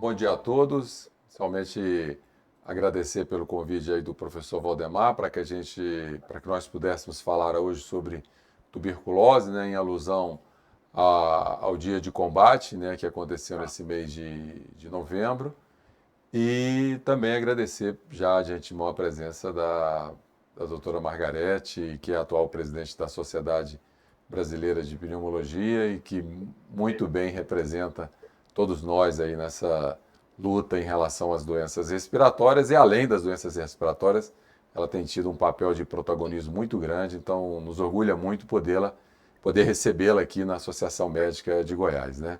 Bom dia a todos. Inicialmente agradecer pelo convite aí do professor Valdemar para que nós pudéssemos falar hoje sobre tuberculose, né, em alusão ao dia de combate, né, que aconteceu nesse mês de novembro. E também agradecer já de antemão a presença da doutora Margarete, que é a atual presidente da Sociedade Brasileira de Pneumologia e que muito bem representa todos nós aí nessa luta em relação às doenças respiratórias e além das doenças respiratórias, ela tem tido um papel de protagonismo muito grande, então nos orgulha muito poder recebê-la aqui na Associação Médica de Goiás, né?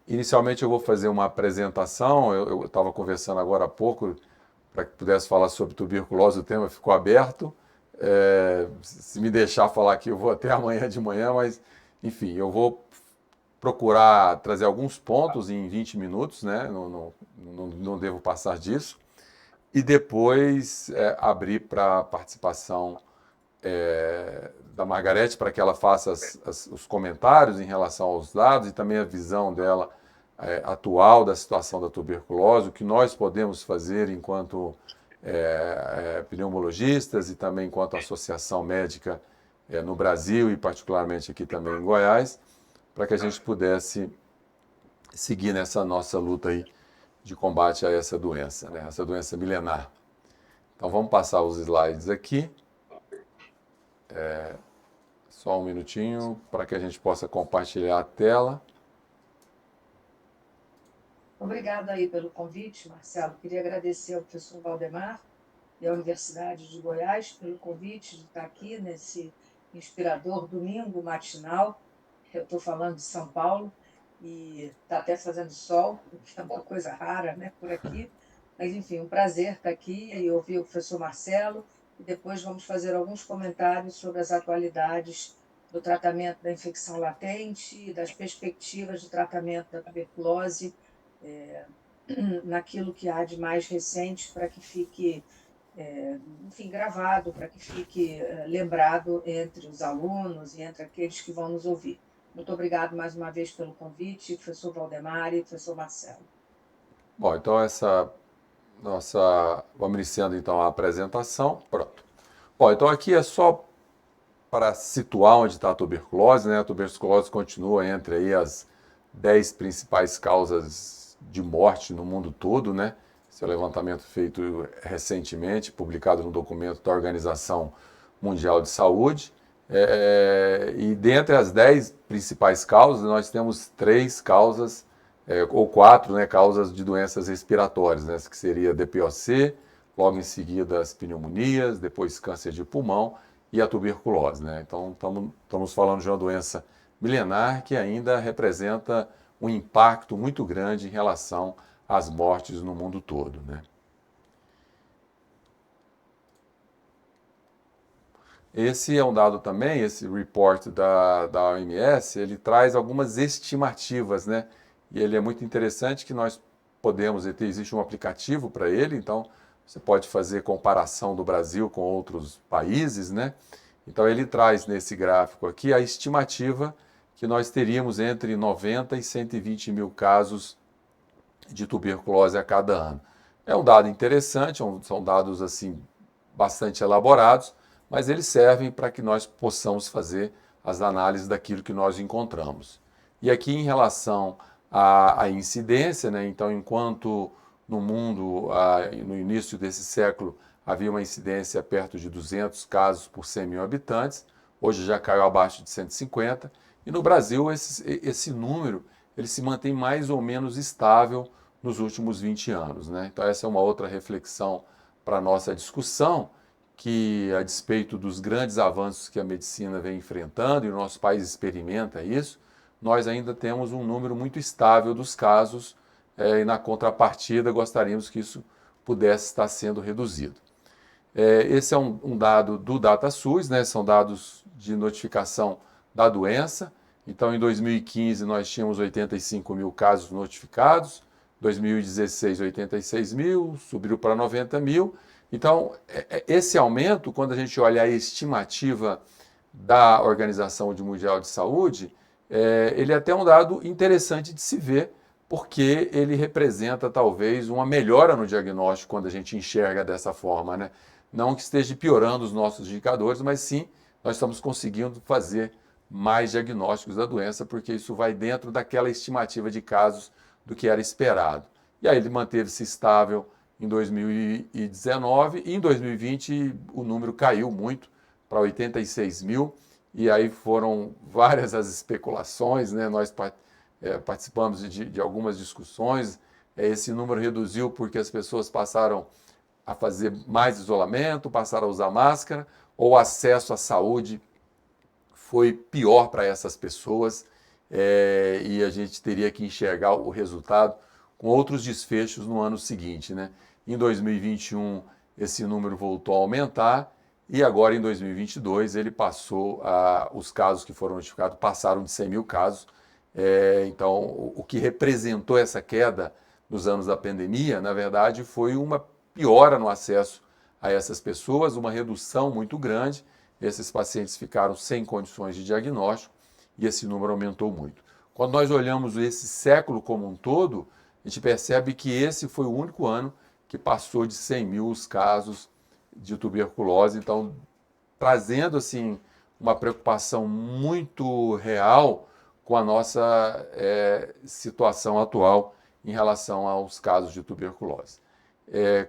Inicialmente eu vou fazer uma apresentação, eu estava conversando agora há pouco para que pudesse falar sobre tuberculose, o tema ficou aberto. Se me deixar falar aqui, eu vou até amanhã de manhã, mas enfim, eu vou procurar trazer alguns pontos em 20 minutos, né? Não devo passar disso. E depois abrir para a participação da Margarete para que ela faça os comentários em relação aos dados e também a visão dela atual da situação da tuberculose, o que nós podemos fazer enquanto pneumologistas e também enquanto associação médica no Brasil e particularmente aqui também em Goiás, para que a gente pudesse seguir nessa nossa luta aí de combate a essa doença, né? Essa doença milenar. Então vamos passar os slides aqui. Só um minutinho para que a gente possa compartilhar a tela. Obrigada aí pelo convite, Marcelo. Queria agradecer ao professor Valdemar e à Universidade de Goiás pelo convite de estar aqui nesse inspirador domingo matinal. Eu estou falando de São Paulo e está até fazendo sol, o que é uma coisa rara, né, por aqui. Mas, enfim, um prazer estar aqui e ouvir o professor Marcelo e depois vamos fazer alguns comentários sobre as atualidades do tratamento da infecção latente e das perspectivas de tratamento da tuberculose naquilo que há de mais recente para que fique enfim, gravado, para que fique lembrado entre os alunos e entre aqueles que vão nos ouvir. Muito obrigado mais uma vez pelo convite, professor Valdemar e professor Marcelo. Bom, então vamos iniciando então a apresentação. Pronto. Bom, então aqui é só para situar onde está a tuberculose, né? A tuberculose continua entre aí as 10 principais causas de morte no mundo todo, né? Esse é o levantamento feito recentemente, publicado no documento da Organização Mundial de Saúde. E dentre as 10 principais causas, nós temos 3 causas, ou 4, né, causas de doenças respiratórias, né? Que seria DPOC, logo em seguida as pneumonias, depois câncer de pulmão e a tuberculose, né? Então estamos falando de uma doença milenar que ainda representa um impacto muito grande em relação às mortes no mundo todo, né? Esse é um dado também, esse report da OMS, ele traz algumas estimativas, né? E ele é muito interessante que nós podemos, existe um aplicativo para ele, então você pode fazer comparação do Brasil com outros países, né? Então ele traz nesse gráfico aqui a estimativa que nós teríamos entre 90 e 120 mil casos de tuberculose a cada ano. É um dado interessante, são dados assim bastante elaborados, mas eles servem para que nós possamos fazer as análises daquilo que nós encontramos. E aqui em relação à incidência, né? Então enquanto no mundo, no início desse século, havia uma incidência perto de 200 casos por 100 mil habitantes, hoje já caiu abaixo de 150, e no Brasil esse número ele se mantém mais ou menos estável nos últimos 20 anos, né? Então essa é uma outra reflexão para a nossa discussão, que a despeito dos grandes avanços que a medicina vem enfrentando, e o nosso país experimenta isso, nós ainda temos um número muito estável dos casos, e na contrapartida gostaríamos que isso pudesse estar sendo reduzido. Esse é um dado do DataSUS, né? São dados de notificação da doença. Então, em 2015, nós tínhamos 85 mil casos notificados, 2016, 86 mil, subiu para 90 mil. Então, esse aumento, quando a gente olha a estimativa da Organização Mundial de Saúde, ele é até um dado interessante de se ver, porque ele representa talvez uma melhora no diagnóstico quando a gente enxerga dessa forma, né? Não que esteja piorando os nossos indicadores, mas sim nós estamos conseguindo fazer mais diagnósticos da doença, porque isso vai dentro daquela estimativa de casos do que era esperado. E aí ele manteve-se estável em 2019 e em 2020 o número caiu muito para 86 mil, e aí foram várias as especulações, né? Nós participamos de algumas discussões. Esse número reduziu porque as pessoas passaram a fazer mais isolamento, passaram a usar máscara, ou o acesso à saúde foi pior para essas pessoas, e a gente teria que enxergar o resultado com outros desfechos no ano seguinte, né? Em 2021, esse número voltou a aumentar, e agora em 2022 ele passou, os casos que foram notificados passaram de 100 mil casos. Então, o que representou essa queda nos anos da pandemia, na verdade, foi uma piora no acesso a essas pessoas, uma redução muito grande. Esses pacientes ficaram sem condições de diagnóstico e esse número aumentou muito. Quando nós olhamos esse século como um todo, a gente percebe que esse foi o único ano que passou de 100 mil os casos de tuberculose. Então, trazendo assim uma preocupação muito real com a nossa situação atual em relação aos casos de tuberculose.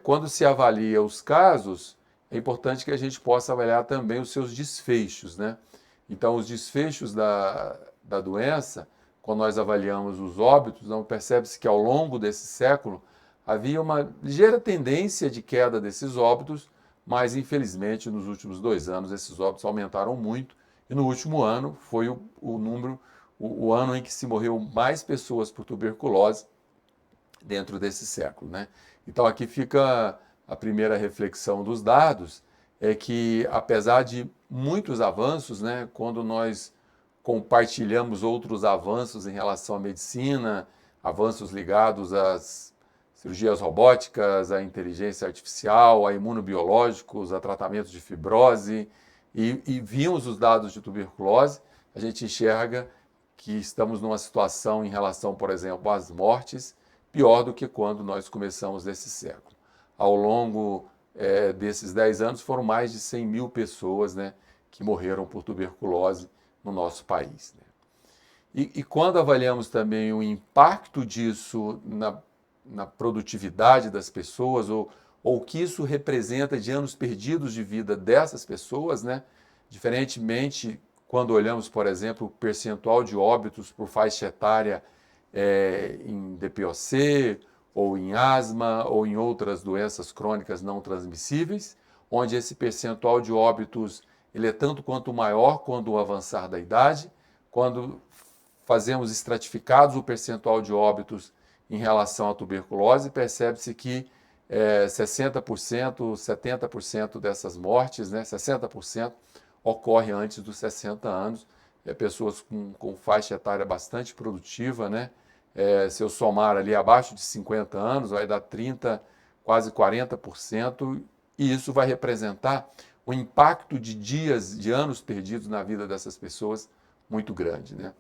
Quando se avalia os casos, é importante que a gente possa avaliar também os seus desfechos, né? Então, os desfechos da doença, quando nós avaliamos os óbitos, não percebe-se que ao longo desse século havia uma ligeira tendência de queda desses óbitos, mas infelizmente nos últimos 2 anos esses óbitos aumentaram muito e no último ano foi o ano em que se morreu mais pessoas por tuberculose dentro desse século, né? Então aqui fica a primeira reflexão dos dados, é que apesar de muitos avanços, né, quando nós compartilhamos outros avanços em relação à medicina, avanços ligados às cirurgias robóticas, à inteligência artificial, a imunobiológicos, a tratamentos de fibrose, e vimos os dados de tuberculose, a gente enxerga que estamos numa situação em relação, por exemplo, às mortes, pior do que quando nós começamos esse século. Ao longo desses 10 anos, foram mais de 100 mil pessoas, né, que morreram por tuberculose no nosso país, né? E quando avaliamos também o impacto disso na produtividade das pessoas, ou o que isso representa de anos perdidos de vida dessas pessoas, né? Diferentemente, quando olhamos, por exemplo, o percentual de óbitos por faixa etária em DPOC, ou em asma, ou em outras doenças crônicas não transmissíveis, onde esse percentual de óbitos ele é tanto quanto maior quando o avançar da idade. Quando fazemos estratificados o percentual de óbitos em relação à tuberculose, percebe-se que 60%, 70% dessas mortes, né, 60% ocorre antes dos 60 anos, pessoas com faixa etária bastante produtiva, né? Se eu somar ali abaixo de 50 anos, vai dar 30, quase 40%, e isso vai representar um impacto de dias, de anos perdidos na vida dessas pessoas muito grande, né?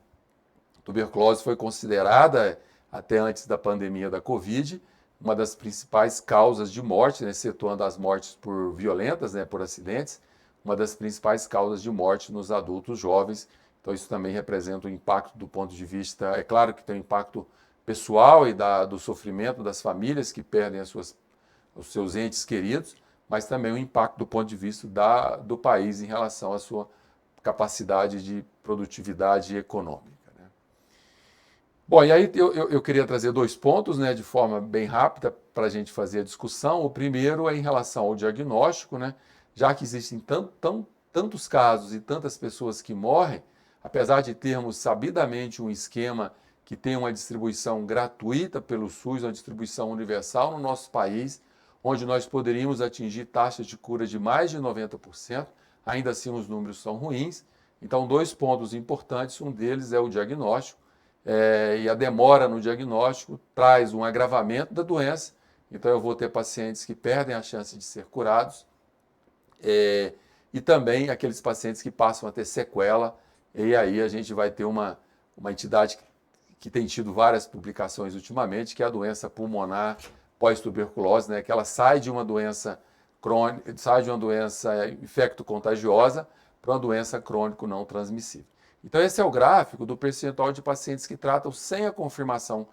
Tuberculose foi considerada, até antes da pandemia da Covid, uma das principais causas de morte, né, excetuando as mortes por violentas, né, por acidentes, uma das principais causas de morte nos adultos jovens. Então isso também representa um impacto do ponto de vista, é claro que tem um impacto pessoal e do sofrimento das famílias que perdem os seus entes queridos, mas também um impacto do ponto de vista do país em relação à sua capacidade de produtividade econômica. Bom, e aí eu queria trazer 2 pontos, né, de forma bem rápida para a gente fazer a discussão. O primeiro é em relação ao diagnóstico, né, já que existem tantos casos e tantas pessoas que morrem, apesar de termos sabidamente um esquema que tem uma distribuição gratuita pelo SUS, uma distribuição universal no nosso país, onde nós poderíamos atingir taxas de cura de mais de 90%, ainda assim os números são ruins. Então, 2 pontos importantes, um deles é o diagnóstico, e a demora no diagnóstico traz um agravamento da doença. Então, eu vou ter pacientes que perdem a chance de ser curados, e também aqueles pacientes que passam a ter sequela, e aí a gente vai ter uma entidade que tem tido várias publicações ultimamente, que é a doença pulmonar pós-tuberculose, né? Que ela sai de uma doença crônica, sai de uma doença infecto-contagiosa para uma doença crônico não transmissível. Então esse é o gráfico do percentual de pacientes que tratam sem a confirmação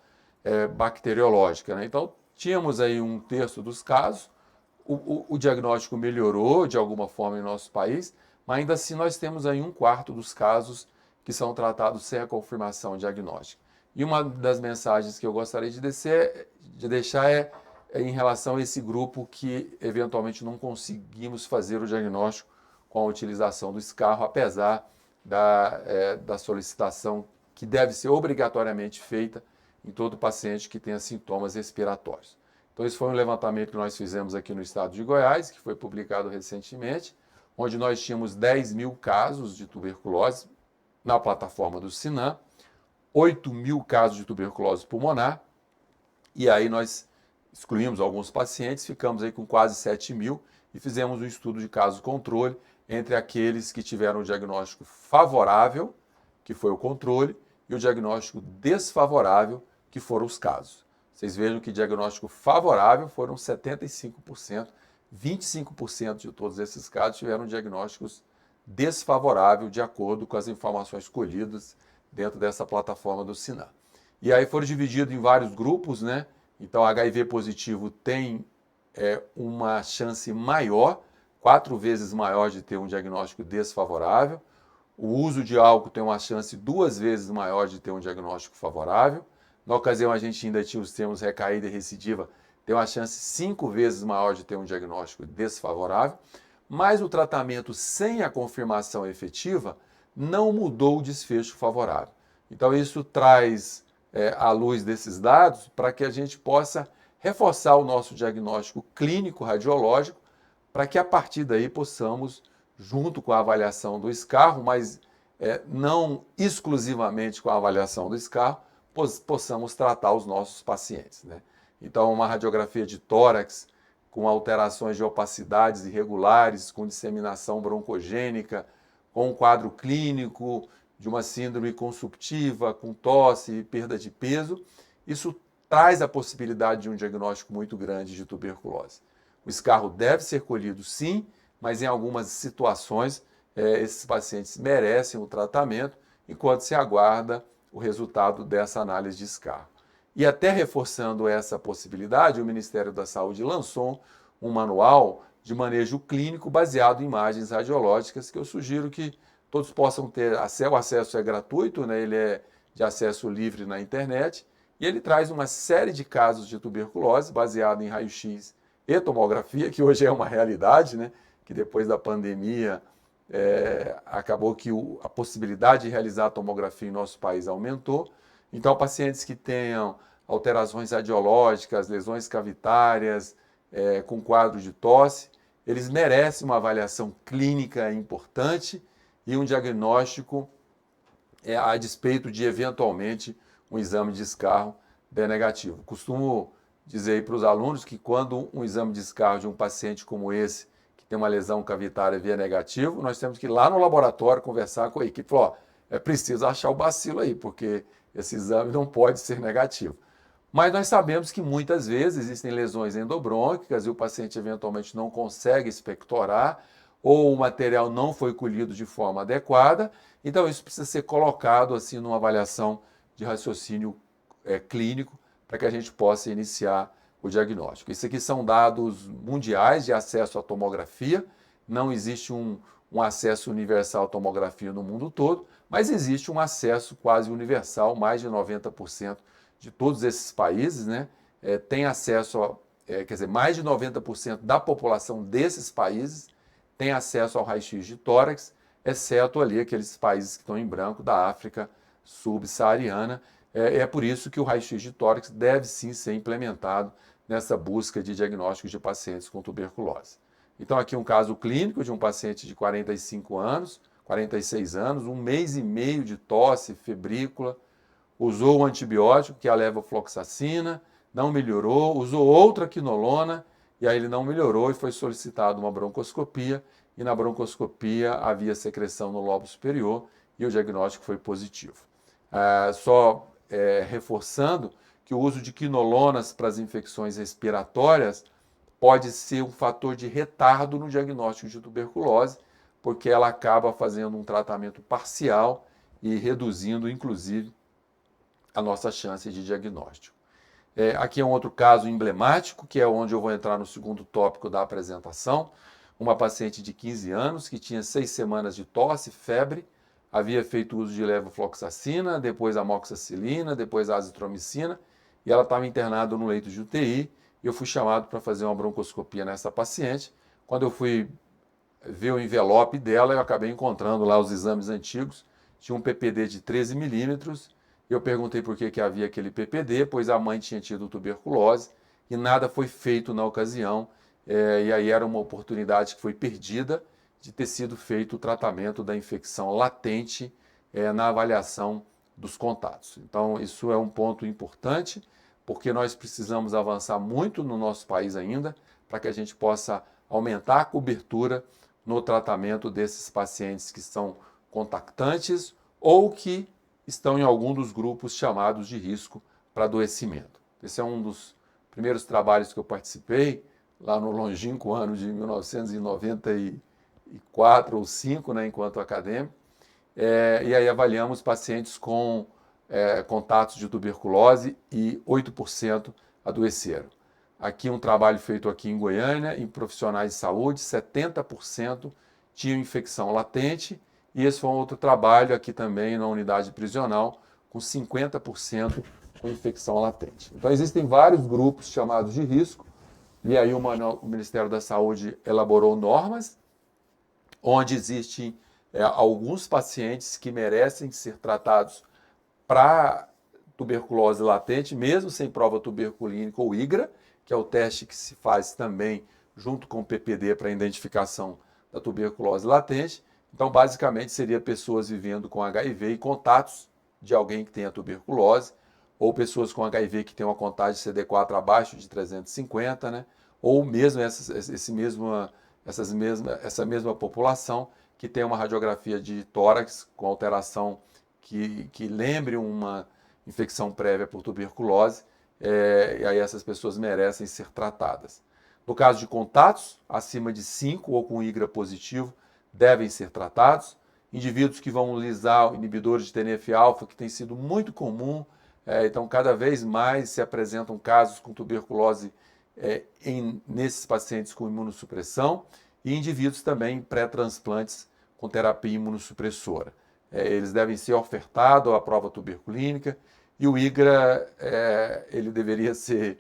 bacteriológica, né? Então tínhamos aí um terço dos casos, o diagnóstico melhorou de alguma forma em nosso país, mas ainda assim nós temos aí um quarto dos casos que são tratados sem a confirmação diagnóstica. E uma das mensagens que eu gostaria de deixar é em relação a esse grupo que eventualmente não conseguimos fazer o diagnóstico com a utilização do escarro, apesar da solicitação que deve ser obrigatoriamente feita em todo paciente que tenha sintomas respiratórios. Então, esse foi um levantamento que nós fizemos aqui no estado de Goiás, que foi publicado recentemente, onde nós tínhamos 10 mil casos de tuberculose na plataforma do Sinam, 8 mil casos de tuberculose pulmonar, e aí nós excluímos alguns pacientes, ficamos aí com quase 7 mil e fizemos um estudo de caso controle entre aqueles que tiveram o diagnóstico favorável, que foi o controle, e o diagnóstico desfavorável, que foram os casos. Vocês vejam que diagnóstico favorável foram 75%, 25% de todos esses casos tiveram diagnósticos desfavoráveis, de acordo com as informações colhidas dentro dessa plataforma do Sinam. E aí foram divididos em vários grupos, né? Então, HIV positivo tem uma chance maior, 4 vezes maior de ter um diagnóstico desfavorável. O uso de álcool tem uma chance 2 vezes maior de ter um diagnóstico favorável. Na ocasião, a gente ainda tinha os termos recaída e recidiva, tem uma chance 5 vezes maior de ter um diagnóstico desfavorável. Mas o tratamento sem a confirmação efetiva não mudou o desfecho favorável. Então, isso traz à luz desses dados para que a gente possa reforçar o nosso diagnóstico clínico radiológico, para que a partir daí possamos, junto com a avaliação do escarro, mas não exclusivamente com a avaliação do escarro, possamos tratar os nossos pacientes, né? Então, uma radiografia de tórax com alterações de opacidades irregulares, com disseminação broncogênica, com um quadro clínico de uma síndrome consumptiva, com tosse e perda de peso, isso traz a possibilidade de um diagnóstico muito grande de tuberculose. O escarro deve ser colhido sim, mas em algumas situações esses pacientes merecem o tratamento enquanto se aguarda o resultado dessa análise de escarro. E até reforçando essa possibilidade, o Ministério da Saúde lançou um manual de manejo clínico baseado em imagens radiológicas que eu sugiro que todos possam ter acesso. O acesso é gratuito, né? Ele é de acesso livre na internet e ele traz uma série de casos de tuberculose baseado em raio-x e tomografia, que hoje é uma realidade, né? Que depois da pandemia acabou que a possibilidade de realizar a tomografia em nosso país aumentou. Então, pacientes que tenham alterações radiológicas, lesões cavitárias, com quadro de tosse, eles merecem uma avaliação clínica importante e um diagnóstico a despeito de, eventualmente, um exame de escarro der negativo. Costumo dizer para os alunos que quando um exame de escarro de um paciente como esse, que tem uma lesão cavitária vier negativo, nós temos que ir lá no laboratório conversar com a equipe. Falar, é preciso achar o bacilo aí, porque esse exame não pode ser negativo. Mas nós sabemos que muitas vezes existem lesões endobrônquicas e o paciente eventualmente não consegue expectorar ou o material não foi colhido de forma adequada. Então isso precisa ser colocado assim numa avaliação de raciocínio clínico para que a gente possa iniciar o diagnóstico. Isso aqui são dados mundiais de acesso à tomografia. Não existe um acesso universal à tomografia no mundo todo, mas existe um acesso quase universal, mais de 90% de todos esses países, né, tem acesso, quer dizer, mais de 90% da população desses países tem acesso ao raio-x de tórax, exceto ali aqueles países que estão em branco da África subsaariana. É por isso que o raio-x de tórax deve sim ser implementado nessa busca de diagnóstico de pacientes com tuberculose. Então aqui um caso clínico de um paciente de 45 anos, 46 anos, 1 mês e meio de tosse febrícula, usou um antibiótico, que é a levofloxacina, não melhorou, usou outra quinolona, e aí ele não melhorou e foi solicitado uma broncoscopia, e na broncoscopia havia secreção no lobo superior e o diagnóstico foi positivo. Só reforçando que o uso de quinolonas para as infecções respiratórias pode ser um fator de retardo no diagnóstico de tuberculose, porque ela acaba fazendo um tratamento parcial e reduzindo, inclusive, a nossa chance de diagnóstico. Aqui é um outro caso emblemático, que é onde eu vou entrar no segundo tópico da apresentação. Uma paciente de 15 anos que tinha 6 semanas de tosse, febre, havia feito uso de levofloxacina, depois amoxicilina, depois azitromicina, e ela estava internada no leito de UTI, e eu fui chamado para fazer uma broncoscopia nessa paciente. Quando eu fui ver o envelope dela, eu acabei encontrando lá os exames antigos, tinha um PPD de 13 milímetros. Eu perguntei por que havia aquele PPD, pois a mãe tinha tido tuberculose e nada foi feito na ocasião. E aí era uma oportunidade que foi perdida de ter sido feito o tratamento da infecção latente na avaliação dos contatos. Então, isso é um ponto importante, porque nós precisamos avançar muito no nosso país ainda, para que a gente possa aumentar a cobertura no tratamento desses pacientes que são contactantes ou que estão em algum dos grupos chamados de risco para adoecimento. Esse é um dos primeiros trabalhos que eu participei, lá no longínquo ano de 1994 ou 5, né, enquanto acadêmico, e aí avaliamos pacientes com contatos de tuberculose e 8% adoeceram. Aqui um trabalho feito aqui em Goiânia, em profissionais de saúde, 70% tinham infecção latente, e esse foi um outro trabalho aqui também na unidade prisional, com 50% com infecção latente. Então existem vários grupos chamados de risco, e aí o Ministério da Saúde elaborou normas, onde existem alguns pacientes que merecem ser tratados para tuberculose latente, mesmo sem prova tuberculínica ou IGRA, que é o teste que se faz também junto com o PPD para a identificação da tuberculose latente. Então, basicamente, seria pessoas vivendo com HIV e contatos de alguém que tenha tuberculose, ou pessoas com HIV que tenham uma contagem CD4 abaixo de 350, né? Ou mesmo essa mesma população que tem uma radiografia de tórax com alteração que lembre uma infecção prévia por tuberculose, e aí essas pessoas merecem ser tratadas. No caso de contatos, acima de 5 ou com IGRA positivo, devem ser tratados. Indivíduos que vão lisar inibidores de TNF-alfa, que tem sido muito comum, então cada vez mais se apresentam casos com tuberculose nesses pacientes com imunossupressão, e indivíduos também pré-transplantes com terapia imunossupressora. Eles devem ser ofertados à prova tuberculínica, e o IGRA ele deveria ser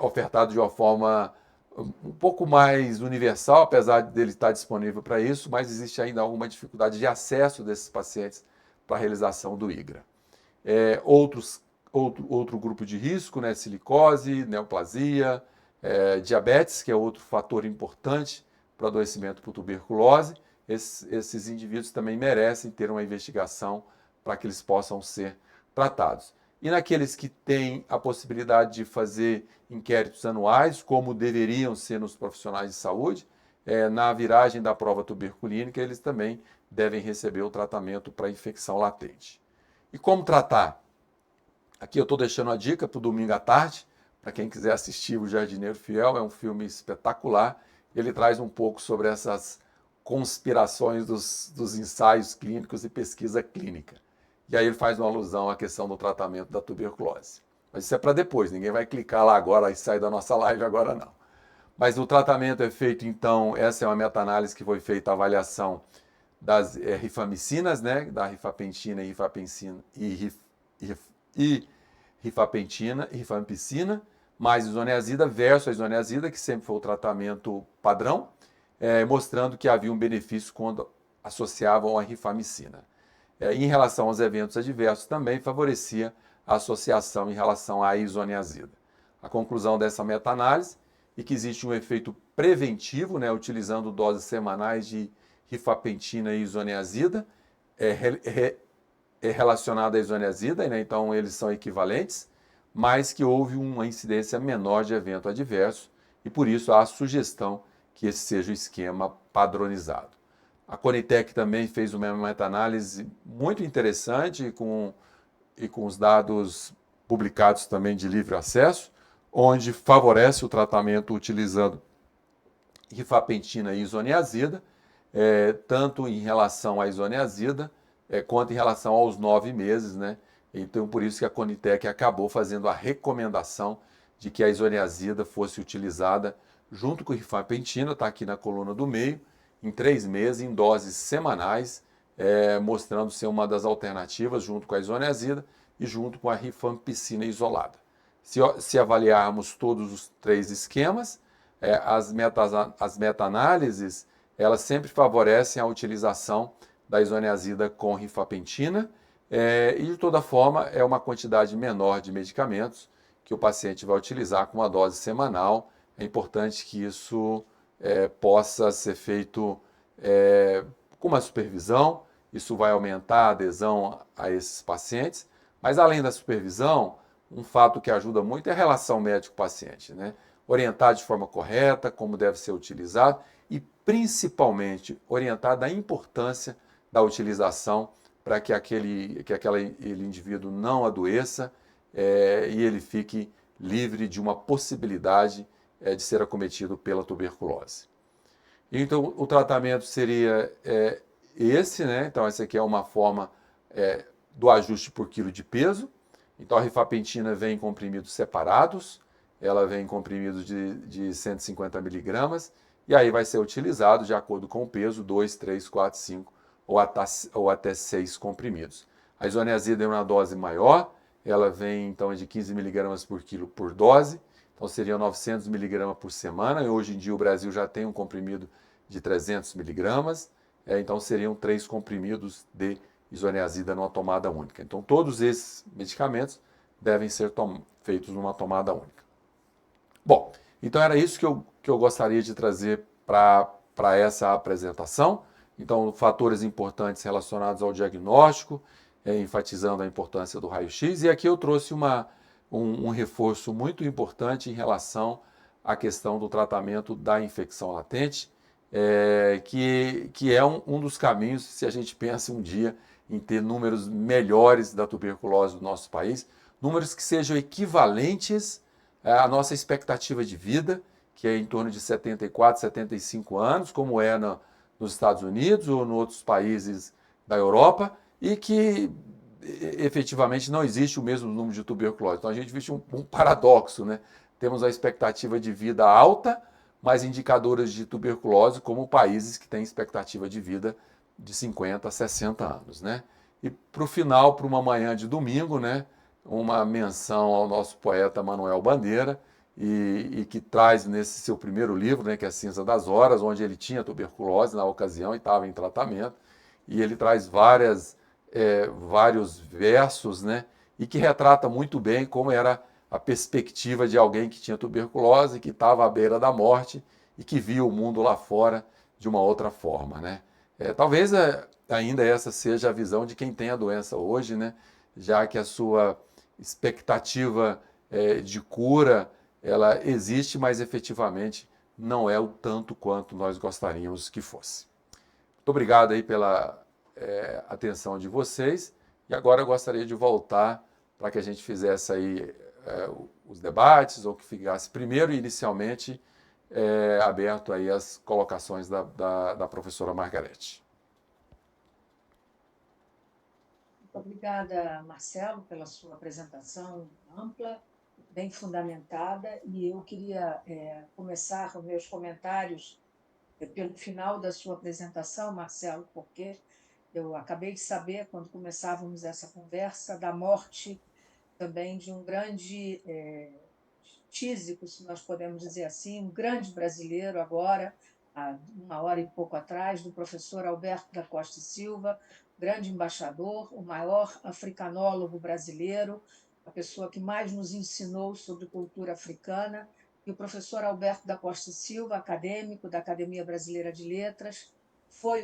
ofertado de uma forma um pouco mais universal, apesar dele estar disponível para isso, mas existe ainda alguma dificuldade de acesso desses pacientes para a realização do IGRA. Outro grupo de risco, né, silicose, neoplasia, diabetes, que é outro fator importante para o adoecimento por tuberculose. Esses indivíduos também merecem ter uma investigação para que eles possam ser tratados. E naqueles que têm a possibilidade de fazer inquéritos anuais, como deveriam ser nos profissionais de saúde, na viragem da prova tuberculínica, eles também devem receber o tratamento para infecção latente. E como tratar? Aqui eu estou deixando a dica para o domingo à tarde, para quem quiser assistir O Jardineiro Fiel, é um filme espetacular. Ele traz um pouco sobre essas conspirações dos ensaios clínicos e pesquisa clínica. E aí ele faz uma alusão à questão do tratamento da tuberculose. Mas isso é para depois, ninguém vai clicar lá agora e sair da nossa live agora não. Mas o tratamento é feito, então, essa é uma meta-análise que foi feita a avaliação das rifamicinas, né, da rifapentina e rifampicina, mais isoniazida versus a isoniazida, que sempre foi o tratamento padrão, mostrando que havia um benefício quando associavam a rifamicina. Em relação aos eventos adversos, também favorecia a associação em relação à isoniazida. A conclusão dessa meta-análise é que existe um efeito preventivo, né, utilizando doses semanais de rifapentina e isoniazida, relacionado à isoniazida, né, então eles são equivalentes, mas que houve uma incidência menor de evento adverso, e por isso há a sugestão que esse seja o esquema padronizado. A Conitec também fez uma meta-análise muito interessante, com e com os dados publicados também de livre acesso, onde favorece o tratamento utilizando rifampicina e isoniazida, tanto em relação à isoniazida, quanto em relação aos 9 meses, né? Então, por isso que a Conitec acabou fazendo a recomendação de que a isoniazida fosse utilizada junto com a rifampicina, está aqui na coluna do meio, em 3 meses, em doses semanais, mostrando ser uma das alternativas junto com a isoniazida e junto com a rifampicina isolada. Se avaliarmos todos os 3 esquemas, as meta-análises, elas sempre favorecem a utilização da isoniazida com rifampicina, e de toda forma é uma quantidade menor de medicamentos que o paciente vai utilizar com uma dose semanal. É importante que isso possa ser feito com uma supervisão, isso vai aumentar a adesão a esses pacientes, mas além da supervisão, um fato que ajuda muito é a relação médico-paciente, né? Orientar de forma correta como deve ser utilizado e principalmente orientar da importância da utilização para que aquele indivíduo não adoeça e ele fique livre de uma possibilidade de ser acometido pela tuberculose. Então, o tratamento seria esse, né? Então, essa aqui é uma forma do ajuste por quilo de peso. Então, a rifampicina vem em comprimidos separados, ela vem em comprimidos de 150 miligramas, e aí vai ser utilizado de acordo com o peso, 2, 3, 4, 5 ou até 6 comprimidos. A isoniazida é uma dose maior, ela vem então de 15 miligramas por quilo por dose, então seriam 900 miligramas por semana, e hoje em dia o Brasil já tem um comprimido de 300 miligramas, então seriam 3 comprimidos de isoniazida numa tomada única. Então todos esses medicamentos devem ser feitos numa tomada única. Bom, então era isso que eu gostaria de trazer para essa apresentação. Então, fatores importantes relacionados ao diagnóstico, enfatizando a importância do raio-x. E aqui eu trouxe um reforço muito importante em relação à questão do tratamento da infecção latente, que é um dos caminhos, se a gente pensa um dia em ter números melhores da tuberculose do nosso país, números que sejam equivalentes à nossa expectativa de vida, que é em torno de 74, 75 anos, como é nos Estados Unidos ou em outros países da Europa, e que efetivamente não existe o mesmo número de tuberculose. Então a gente vive um paradoxo, né? Temos a expectativa de vida alta, mas indicadores de tuberculose como países que têm expectativa de vida de 50 a 60 anos, né? E para o final, para uma manhã de domingo, né? Uma menção ao nosso poeta Manuel Bandeira, e que traz nesse seu primeiro livro, né, que é a Cinza das Horas, onde ele tinha tuberculose na ocasião e estava em tratamento, e ele traz vários versos, né, e que retrata muito bem como era a perspectiva de alguém que tinha tuberculose, que estava à beira da morte e que via o mundo lá fora de uma outra forma, né? Talvez ainda essa seja a visão de quem tem a doença hoje, né? Já que a sua expectativa de cura ela existe, mas efetivamente não é o tanto quanto nós gostaríamos que fosse. Muito obrigado aí pela atenção de vocês, e agora eu gostaria de voltar para que a gente fizesse aí os debates, ou que ficasse primeiro, inicialmente, aberto aí as colocações da professora Margarete. Muito obrigada, Marcelo, pela sua apresentação ampla, bem fundamentada, e eu queria começar os meus comentários pelo final da sua apresentação, Marcelo, porque eu acabei de saber, quando começávamos essa conversa, da morte também de um grande tísico, se nós podemos dizer assim, um grande brasileiro agora, há 1 hora e pouco atrás, do professor Alberto da Costa e Silva, grande embaixador, o maior africanólogo brasileiro, a pessoa que mais nos ensinou sobre cultura africana, e o professor Alberto da Costa e Silva, acadêmico da Academia Brasileira de Letras, foi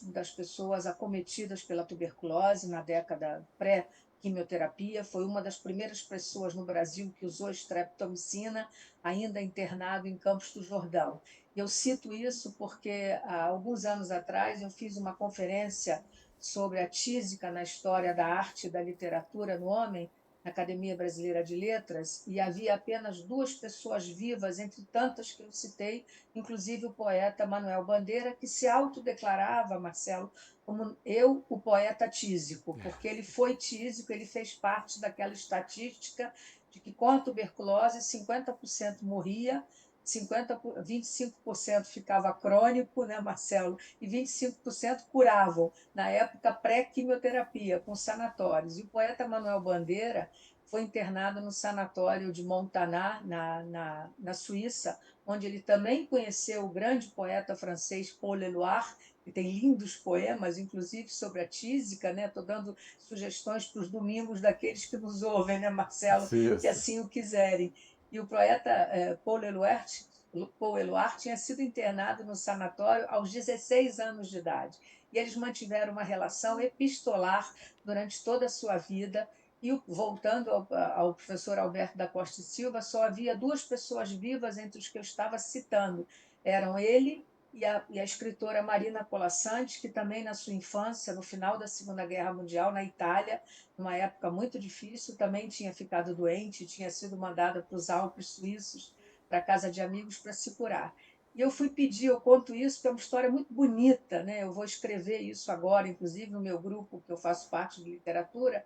das pessoas acometidas pela tuberculose na década pré-quimioterapia, foi uma das primeiras pessoas no Brasil que usou streptomicina, ainda internado em Campos do Jordão. Eu cito isso porque, há alguns anos atrás, eu fiz uma conferência sobre a tísica na história da arte e da literatura no homem, na Academia Brasileira de Letras, e havia apenas duas pessoas vivas entre tantas que eu citei, inclusive o poeta Manuel Bandeira, que se autodeclarava, Marcelo, como eu, o poeta tísico, porque ele foi tísico, ele fez parte daquela estatística de que com a tuberculose 50% morria, 25% ficava crônico, né, Marcelo? E 25% curavam, na época pré-quimioterapia, com sanatórios. E o poeta Manuel Bandeira foi internado no sanatório de Montagnat, na Suíça, onde ele também conheceu o grande poeta francês Paul Éluard, que tem lindos poemas, inclusive sobre a tísica, né? Estou dando sugestões para os domingos daqueles que nos ouvem, né, Marcelo, que Isso. assim o quiserem. E o poeta Paul Éluard tinha sido internado no sanatório aos 16 anos de idade. E eles mantiveram uma relação epistolar durante toda a sua vida. E, voltando ao professor Alberto da Costa e Silva, só havia duas pessoas vivas entre os que eu estava citando. Eram ele e a escritora Marina Colasanti, que também na sua infância, no final da Segunda Guerra Mundial, na Itália, numa época muito difícil, também tinha ficado doente, tinha sido mandada para os Alpes suíços, para a casa de amigos, para se curar. E eu fui pedir, eu conto isso, porque é uma história muito bonita, né? Eu vou escrever isso agora, inclusive no meu grupo, que eu faço parte de literatura.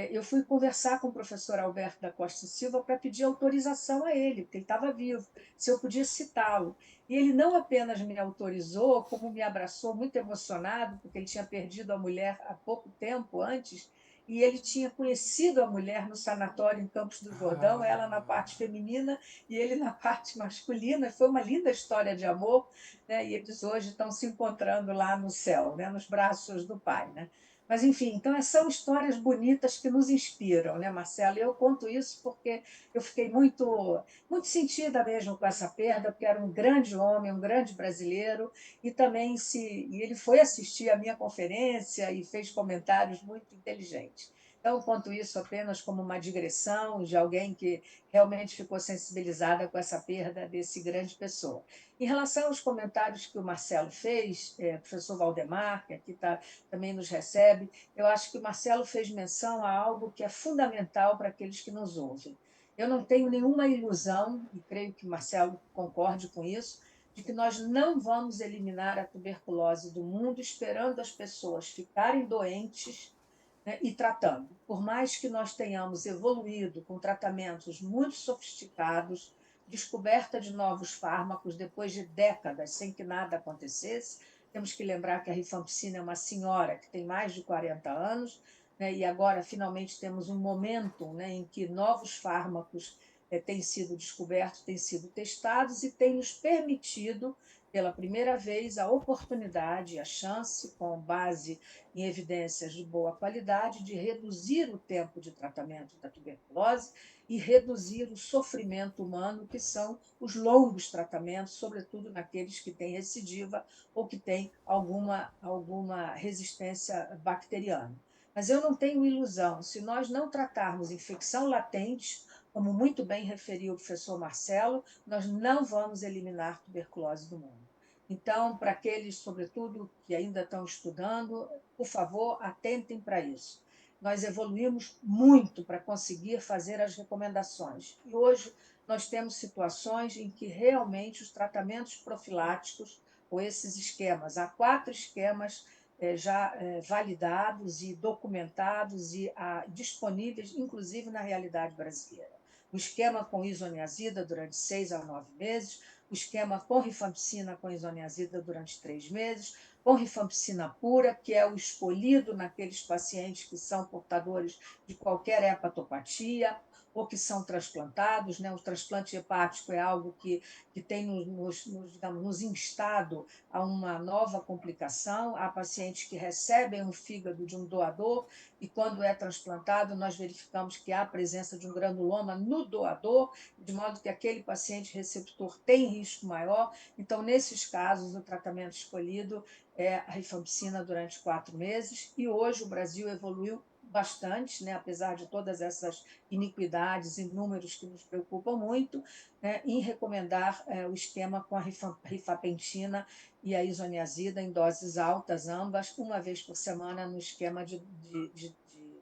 Eu fui conversar com o professor Alberto da Costa e Silva para pedir autorização a ele, porque ele estava vivo, se eu podia citá-lo. E ele não apenas me autorizou, como me abraçou muito emocionado, porque ele tinha perdido a mulher há pouco tempo antes, e ele tinha conhecido a mulher no sanatório em Campos do Jordão, ela na parte feminina e ele na parte masculina. Foi uma linda história de amor, né? E eles hoje estão se encontrando lá no céu, né? Nos braços do Pai, né? Mas, enfim, então são histórias bonitas que nos inspiram, né, Marcelo? Eu conto isso porque eu fiquei muito sentida mesmo com essa perda, porque era um grande homem, um grande brasileiro, e também e ele foi assistir a minha conferência e fez comentários muito inteligentes. Então, eu conto isso apenas como uma digressão de alguém que realmente ficou sensibilizada com essa perda desse grande pessoa. Em relação aos comentários que o Marcelo fez, professor Valdemar, que aqui também nos recebe, eu acho que o Marcelo fez menção a algo que é fundamental para aqueles que nos ouvem. Eu não tenho nenhuma ilusão, e creio que Marcelo concorde com isso, de que nós não vamos eliminar a tuberculose do mundo esperando as pessoas ficarem doentes, né, e tratando. Por mais que nós tenhamos evoluído com tratamentos muito sofisticados, descoberta de novos fármacos depois de décadas sem que nada acontecesse, temos que lembrar que a rifampicina é uma senhora que tem mais de 40 anos, né, e agora finalmente temos um momento, né, em que novos fármacos têm sido descobertos, têm sido testados e têm nos permitido, pela primeira vez, a oportunidade, a chance, com base em evidências de boa qualidade, de reduzir o tempo de tratamento da tuberculose e reduzir o sofrimento humano, que são os longos tratamentos, sobretudo naqueles que têm recidiva ou que têm alguma resistência bacteriana. Mas eu não tenho ilusão, se nós não tratarmos infecção latente, como muito bem referiu o professor Marcelo, nós não vamos eliminar tuberculose do mundo. Então, para aqueles, sobretudo, que ainda estão estudando, por favor, atentem para isso. Nós evoluímos muito para conseguir fazer as recomendações. E hoje nós temos situações em que realmente os tratamentos profiláticos, ou esses esquemas, há 4 esquemas já validados e documentados e disponíveis, inclusive na realidade brasileira. O esquema com isoniazida durante 6 a 9 meses, o esquema com rifampicina com isoniazida durante 3 meses, com rifampicina pura, que é o escolhido naqueles pacientes que são portadores de qualquer hepatopatia ou que são transplantados, né? O transplante hepático é algo que tem digamos, nos instado a uma nova complicação. Há pacientes que recebem um fígado de um doador e, quando é transplantado, nós verificamos que há a presença de um granuloma no doador, de modo que aquele paciente receptor tem risco maior. Então, nesses casos, o tratamento escolhido é a rifampicina durante 4 meses, e hoje o Brasil evoluiu bastante, né, apesar de todas essas iniquidades e números que nos preocupam muito, né, em recomendar o esquema com a rifampicina e a isoniazida em doses altas, ambas, uma vez por semana, no esquema de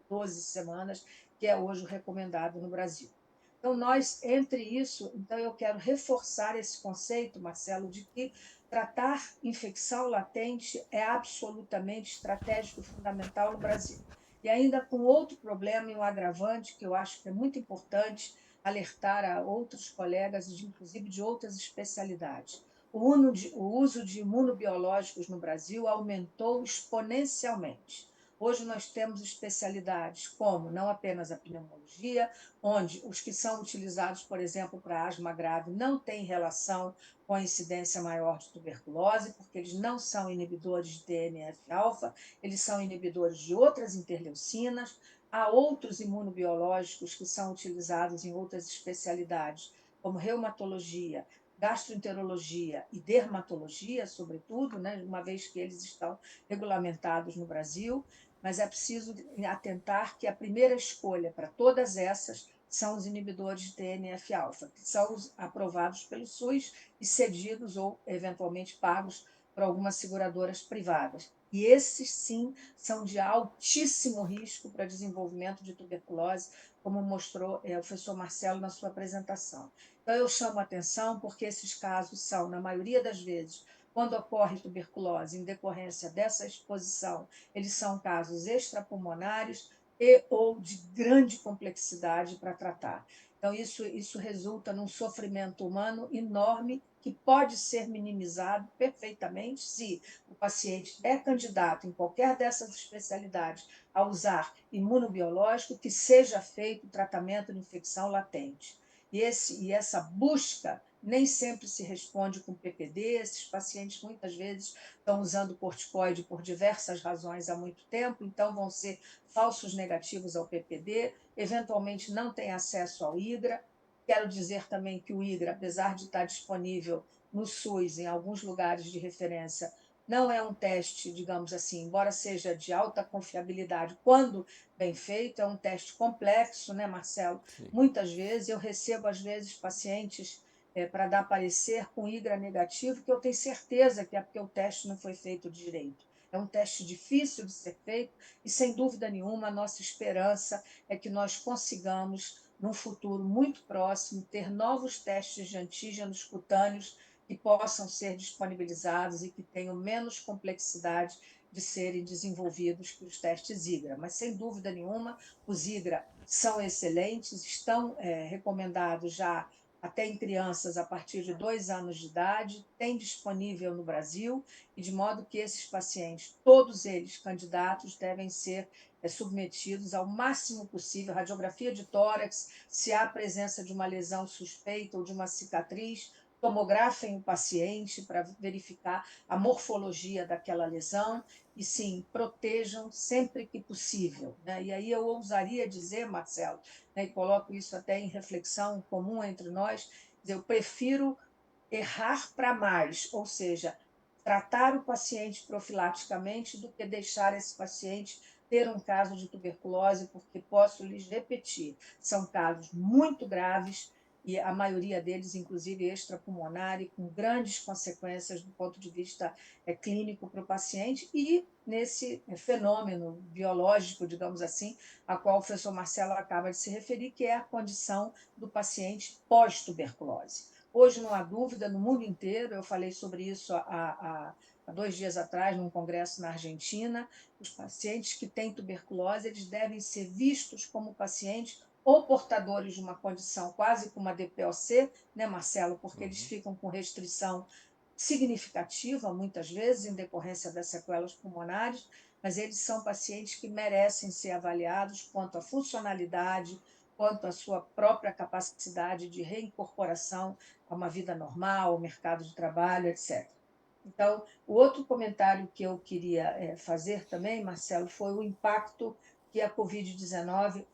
12 semanas, que é hoje o recomendado no Brasil. Então, entre isso, então eu quero reforçar esse conceito, Marcelo, de que tratar infecção latente é absolutamente estratégico e fundamental no Brasil. E ainda com outro problema e um agravante que eu acho que é muito importante alertar a outros colegas, inclusive de outras especialidades. O uso de imunobiológicos no Brasil aumentou exponencialmente. Hoje nós temos especialidades como não apenas a pneumologia, onde os que são utilizados, por exemplo, para asma grave, não têm relação com a incidência maior de tuberculose, porque eles não são inibidores de TNF-alfa, eles são inibidores de outras interleucinas. Há outros imunobiológicos que são utilizados em outras especialidades, como reumatologia, gastroenterologia e dermatologia, sobretudo, né, uma vez que eles estão regulamentados no Brasil, mas é preciso atentar que a primeira escolha para todas essas são os inibidores de TNF-alfa, que são os aprovados pelo SUS e cedidos ou eventualmente pagos por algumas seguradoras privadas. E esses, sim, são de altíssimo risco para desenvolvimento de tuberculose, como mostrou o professor Marcelo na sua apresentação. Então, eu chamo a atenção porque esses casos são, na maioria das vezes, quando ocorre tuberculose em decorrência dessa exposição, eles são casos extrapulmonares e ou de grande complexidade para tratar. Então, isso resulta num sofrimento humano enorme que pode ser minimizado perfeitamente se o paciente é candidato em qualquer dessas especialidades a usar imunobiológico, que seja feito o tratamento de infecção latente. E essa busca nem sempre se responde com PPD, esses pacientes muitas vezes estão usando corticoide por diversas razões há muito tempo, então vão ser falsos negativos ao PPD, eventualmente não têm acesso ao IGRA. Quero dizer também que o IGRA, apesar de estar disponível no SUS, em alguns lugares de referência, não é um teste, digamos assim, embora seja de alta confiabilidade, quando bem feito, é um teste complexo, né, Marcelo? Sim. Muitas vezes eu recebo, às vezes, pacientes para dar parecer com IGRA negativo, que eu tenho certeza que é porque o teste não foi feito direito. É um teste difícil de ser feito e, sem dúvida nenhuma, a nossa esperança é que nós consigamos, num futuro muito próximo, ter novos testes de antígenos cutâneos que possam ser disponibilizados e que tenham menos complexidade de serem desenvolvidos que os testes IGRA. Mas, sem dúvida nenhuma, os IGRA são excelentes, estão recomendados já até em crianças a partir de 2 anos de idade, tem disponível no Brasil, e de modo que esses pacientes, todos eles candidatos, devem ser submetidos ao máximo possível, radiografia de tórax, se há presença de uma lesão suspeita ou de uma cicatriz, tomografem o paciente para verificar a morfologia daquela lesão e, sim, protejam sempre que possível, né? E aí eu ousaria dizer, Marcelo, né, e coloco isso até em reflexão comum entre nós, eu prefiro errar para mais, ou seja, tratar o paciente profilaticamente do que deixar esse paciente ter um caso de tuberculose, porque posso lhes repetir, são casos muito graves e a maioria deles, inclusive, extrapulmonar e com grandes consequências do ponto de vista clínico para o paciente e nesse fenômeno biológico, digamos assim, a qual o professor Marcelo acaba de se referir, que é a condição do paciente pós-tuberculose. Hoje não há dúvida, no mundo inteiro, eu falei sobre isso há 2 dias atrás, num congresso na Argentina, os pacientes que têm tuberculose, eles devem ser vistos como pacientes ou portadores de uma condição quase como uma DPOC, né, Marcelo? Porque eles ficam com restrição significativa, muitas vezes, em decorrência das sequelas pulmonares, mas eles são pacientes que merecem ser avaliados quanto à funcionalidade, quanto à sua própria capacidade de reincorporação a uma vida normal, ao mercado de trabalho, etc. Então, o outro comentário que eu queria fazer também, Marcelo, foi o impacto que a Covid-19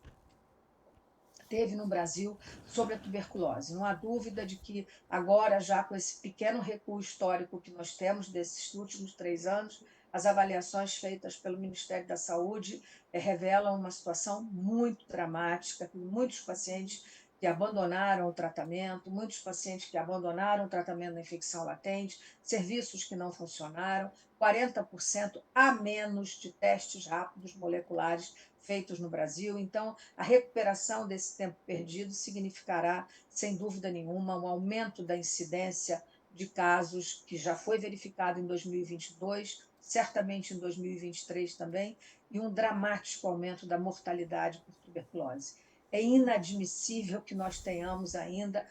teve no Brasil sobre a tuberculose. Não há dúvida de que agora, já com esse pequeno recuo histórico que nós temos desses últimos 3 anos, as avaliações feitas pelo Ministério da Saúde revelam uma situação muito dramática, muitos pacientes que abandonaram o tratamento, muitos pacientes que abandonaram o tratamento da infecção latente, serviços que não funcionaram, 40% a menos de testes rápidos moleculares feitos no Brasil. Então, a recuperação desse tempo perdido significará, sem dúvida nenhuma, um aumento da incidência de casos que já foi verificado em 2022, certamente em 2023 também, e um dramático aumento da mortalidade por tuberculose. É inadmissível que nós tenhamos ainda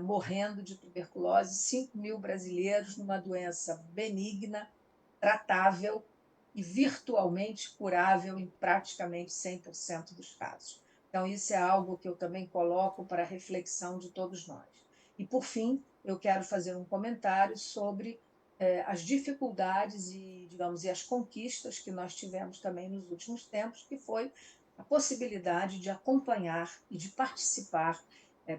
morrendo de tuberculose 5 mil brasileiros numa doença benigna, tratável e virtualmente curável em praticamente 100% dos casos. Então, isso é algo que eu também coloco para a reflexão de todos nós. E, por fim, eu quero fazer um comentário sobre as dificuldades e, digamos, e as conquistas que nós tivemos também nos últimos tempos, que foi a possibilidade de acompanhar e de participar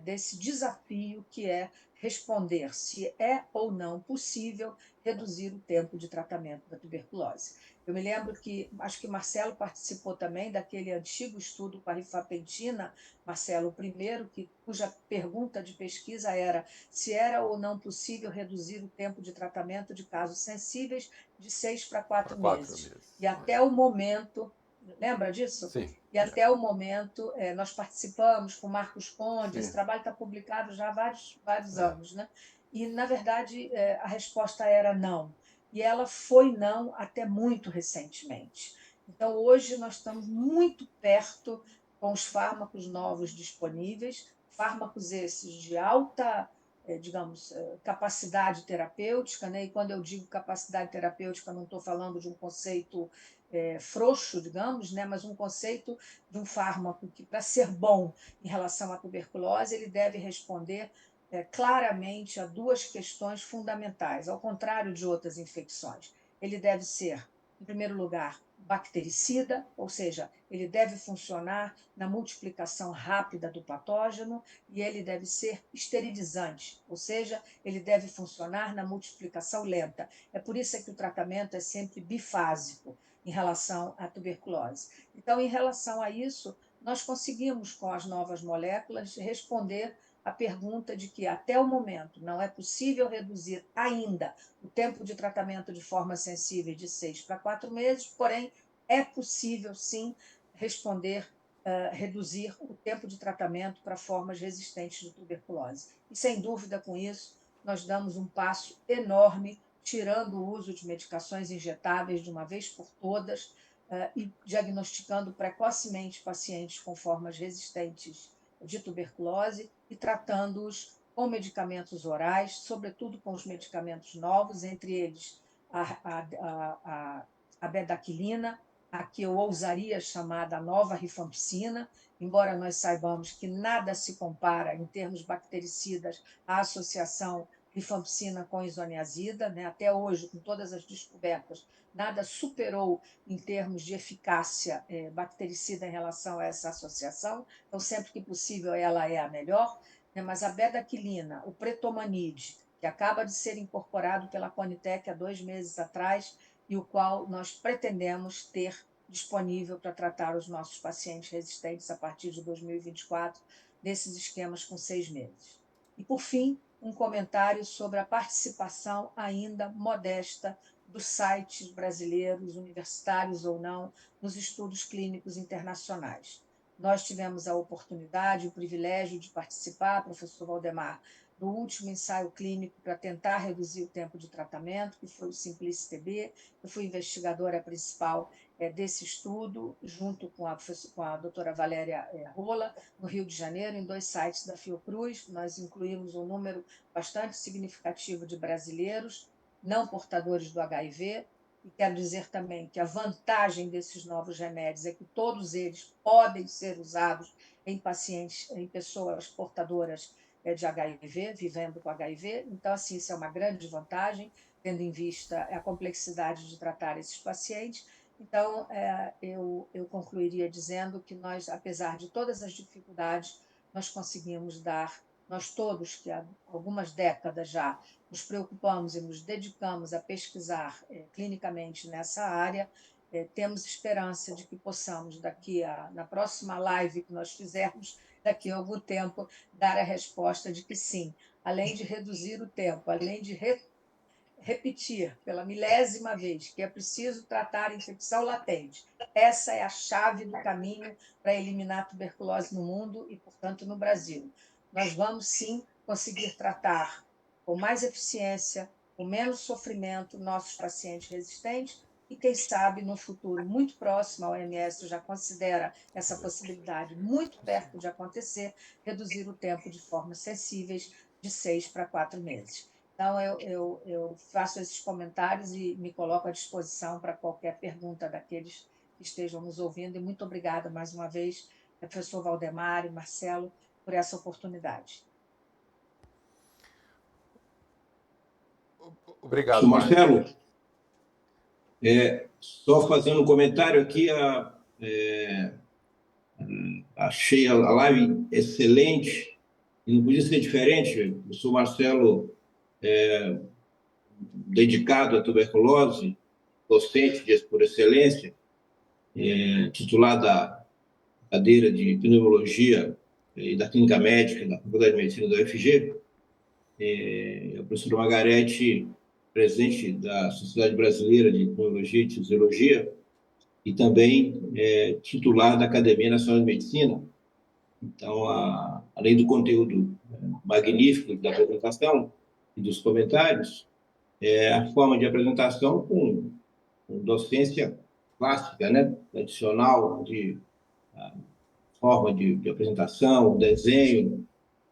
desse desafio que é responder se é ou não possível reduzir o tempo de tratamento da tuberculose. Eu me lembro que, acho que Marcelo participou também daquele antigo estudo com a rifampicina, Marcelo, o primeiro, cuja pergunta de pesquisa era se era ou não possível reduzir o tempo de tratamento de casos sensíveis de 6 para 4 Para 4 meses. meses. E até o momento, lembra disso? Sim, E até o momento, nós participamos com Marcos Conde, esse sim. trabalho está publicado já há vários É. anos, né? E, na verdade, a resposta era não. E ela foi não até muito recentemente. Então, hoje, nós estamos muito perto com os fármacos novos disponíveis, fármacos esses de alta, digamos, capacidade terapêutica, né? E quando eu digo capacidade terapêutica, não estou falando de um conceito frouxo, digamos, né? Mas um conceito de um fármaco que, para ser bom em relação à tuberculose, ele deve responder claramente a duas questões fundamentais, ao contrário de outras infecções. Ele deve ser, em primeiro lugar, bactericida, ou seja, ele deve funcionar na multiplicação rápida do patógeno, e ele deve ser esterilizante, ou seja, ele deve funcionar na multiplicação lenta. É por isso que o tratamento é sempre bifásico em relação à tuberculose. Então, em relação a isso, nós conseguimos, com as novas moléculas, responder a pergunta de que, até o momento, não é possível reduzir ainda o tempo de tratamento de forma sensível de 6 para 4 meses, porém, é possível, sim, responder, reduzir o tempo de tratamento para formas resistentes de tuberculose. E, sem dúvida, com isso, nós damos um passo enorme, tirando o uso de medicações injetáveis de uma vez por todas, e diagnosticando precocemente pacientes com formas resistentes de tuberculose e tratando-os com medicamentos orais, sobretudo com os medicamentos novos, entre eles a bedaquilina, a que eu ousaria chamar da nova rifampicina, embora nós saibamos que nada se compara em termos bactericidas à associação rifampicina com isoniazida, né? Até hoje, com todas as descobertas, nada superou em termos de eficácia bactericida em relação a essa associação. Então, sempre que possível, ela é a melhor. Né? Mas a bedaquilina, o pretomanide, que acaba de ser incorporado pela Conitec há 2 meses atrás, e o qual nós pretendemos ter disponível para tratar os nossos pacientes resistentes a partir de 2024, nesses esquemas com 6 meses. E, por fim, um comentário sobre a participação ainda modesta dos sites brasileiros, universitários ou não, nos estudos clínicos internacionais. Nós tivemos a oportunidade, o privilégio de participar, professor Valdemar, do último ensaio clínico para tentar reduzir o tempo de tratamento, que foi o Simplice-TB. Eu fui investigadora principal desse estudo, junto com a doutora Valéria Rola, no Rio de Janeiro, em 2 sites da Fiocruz. Nós incluímos um número bastante significativo de brasileiros não portadores do HIV, e quero dizer também que a vantagem desses novos remédios é que todos eles podem ser usados em pacientes, em pessoas portadoras de HIV, vivendo com HIV. Então, assim, isso é uma grande vantagem, tendo em vista a complexidade de tratar esses pacientes. Então, eu concluiria dizendo que nós, apesar de todas as dificuldades, nós conseguimos dar Nós todos, que há algumas décadas já nos preocupamos e nos dedicamos a pesquisar clinicamente nessa área, temos esperança de que possamos, na próxima live que nós fizermos, daqui a algum tempo, dar a resposta de que sim, além de reduzir o tempo, além de repetir pela milésima vez que é preciso tratar a infecção latente. Essa é a chave do caminho para eliminar a tuberculose no mundo e, portanto, no Brasil. Nós vamos, sim, conseguir tratar com mais eficiência, com menos sofrimento, nossos pacientes resistentes e, quem sabe, no futuro muito próximo, a OMS já considera essa possibilidade muito perto de acontecer, reduzir o tempo de formas sensíveis de 6 para 4 meses. Então, eu faço esses comentários e me coloco à disposição para qualquer pergunta daqueles que estejam nos ouvindo. E muito obrigada mais uma vez, professor Valdemar e Marcelo, por essa oportunidade. Obrigado, Marcelo, só fazendo um comentário aqui, achei a live excelente e não podia ser diferente. Eu sou Marcelo, dedicado à tuberculose, docente por excelência, titular da cadeira de pneumologia e da clínica médica da Faculdade de Medicina da UFG. A professora Margarete, presidente da Sociedade Brasileira de Pneumologia e Fisiologia, e também titular da Academia Nacional de Medicina. Então, além do conteúdo magnífico da apresentação e dos comentários, a forma de apresentação com docência clássica, né, tradicional, de forma de apresentação, desenho,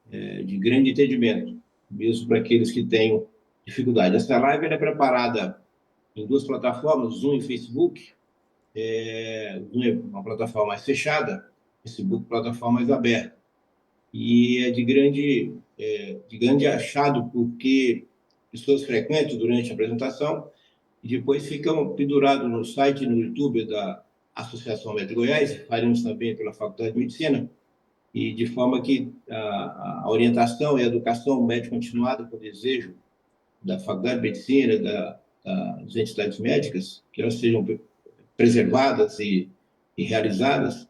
de grande entendimento, mesmo para aqueles que têm dificuldade. Essa live é preparada em duas plataformas, Zoom e Facebook. Zoom é uma plataforma mais fechada, Facebook plataforma mais aberta. E é de grande achado, porque pessoas frequentam durante a apresentação e depois ficam pendurados no site e no YouTube da Associação Médica de Goiás, faremos também pela Faculdade de Medicina, e de forma que a orientação e a educação médica continuada com desejo da Faculdade de Medicina, das entidades médicas, que elas sejam preservadas e realizadas,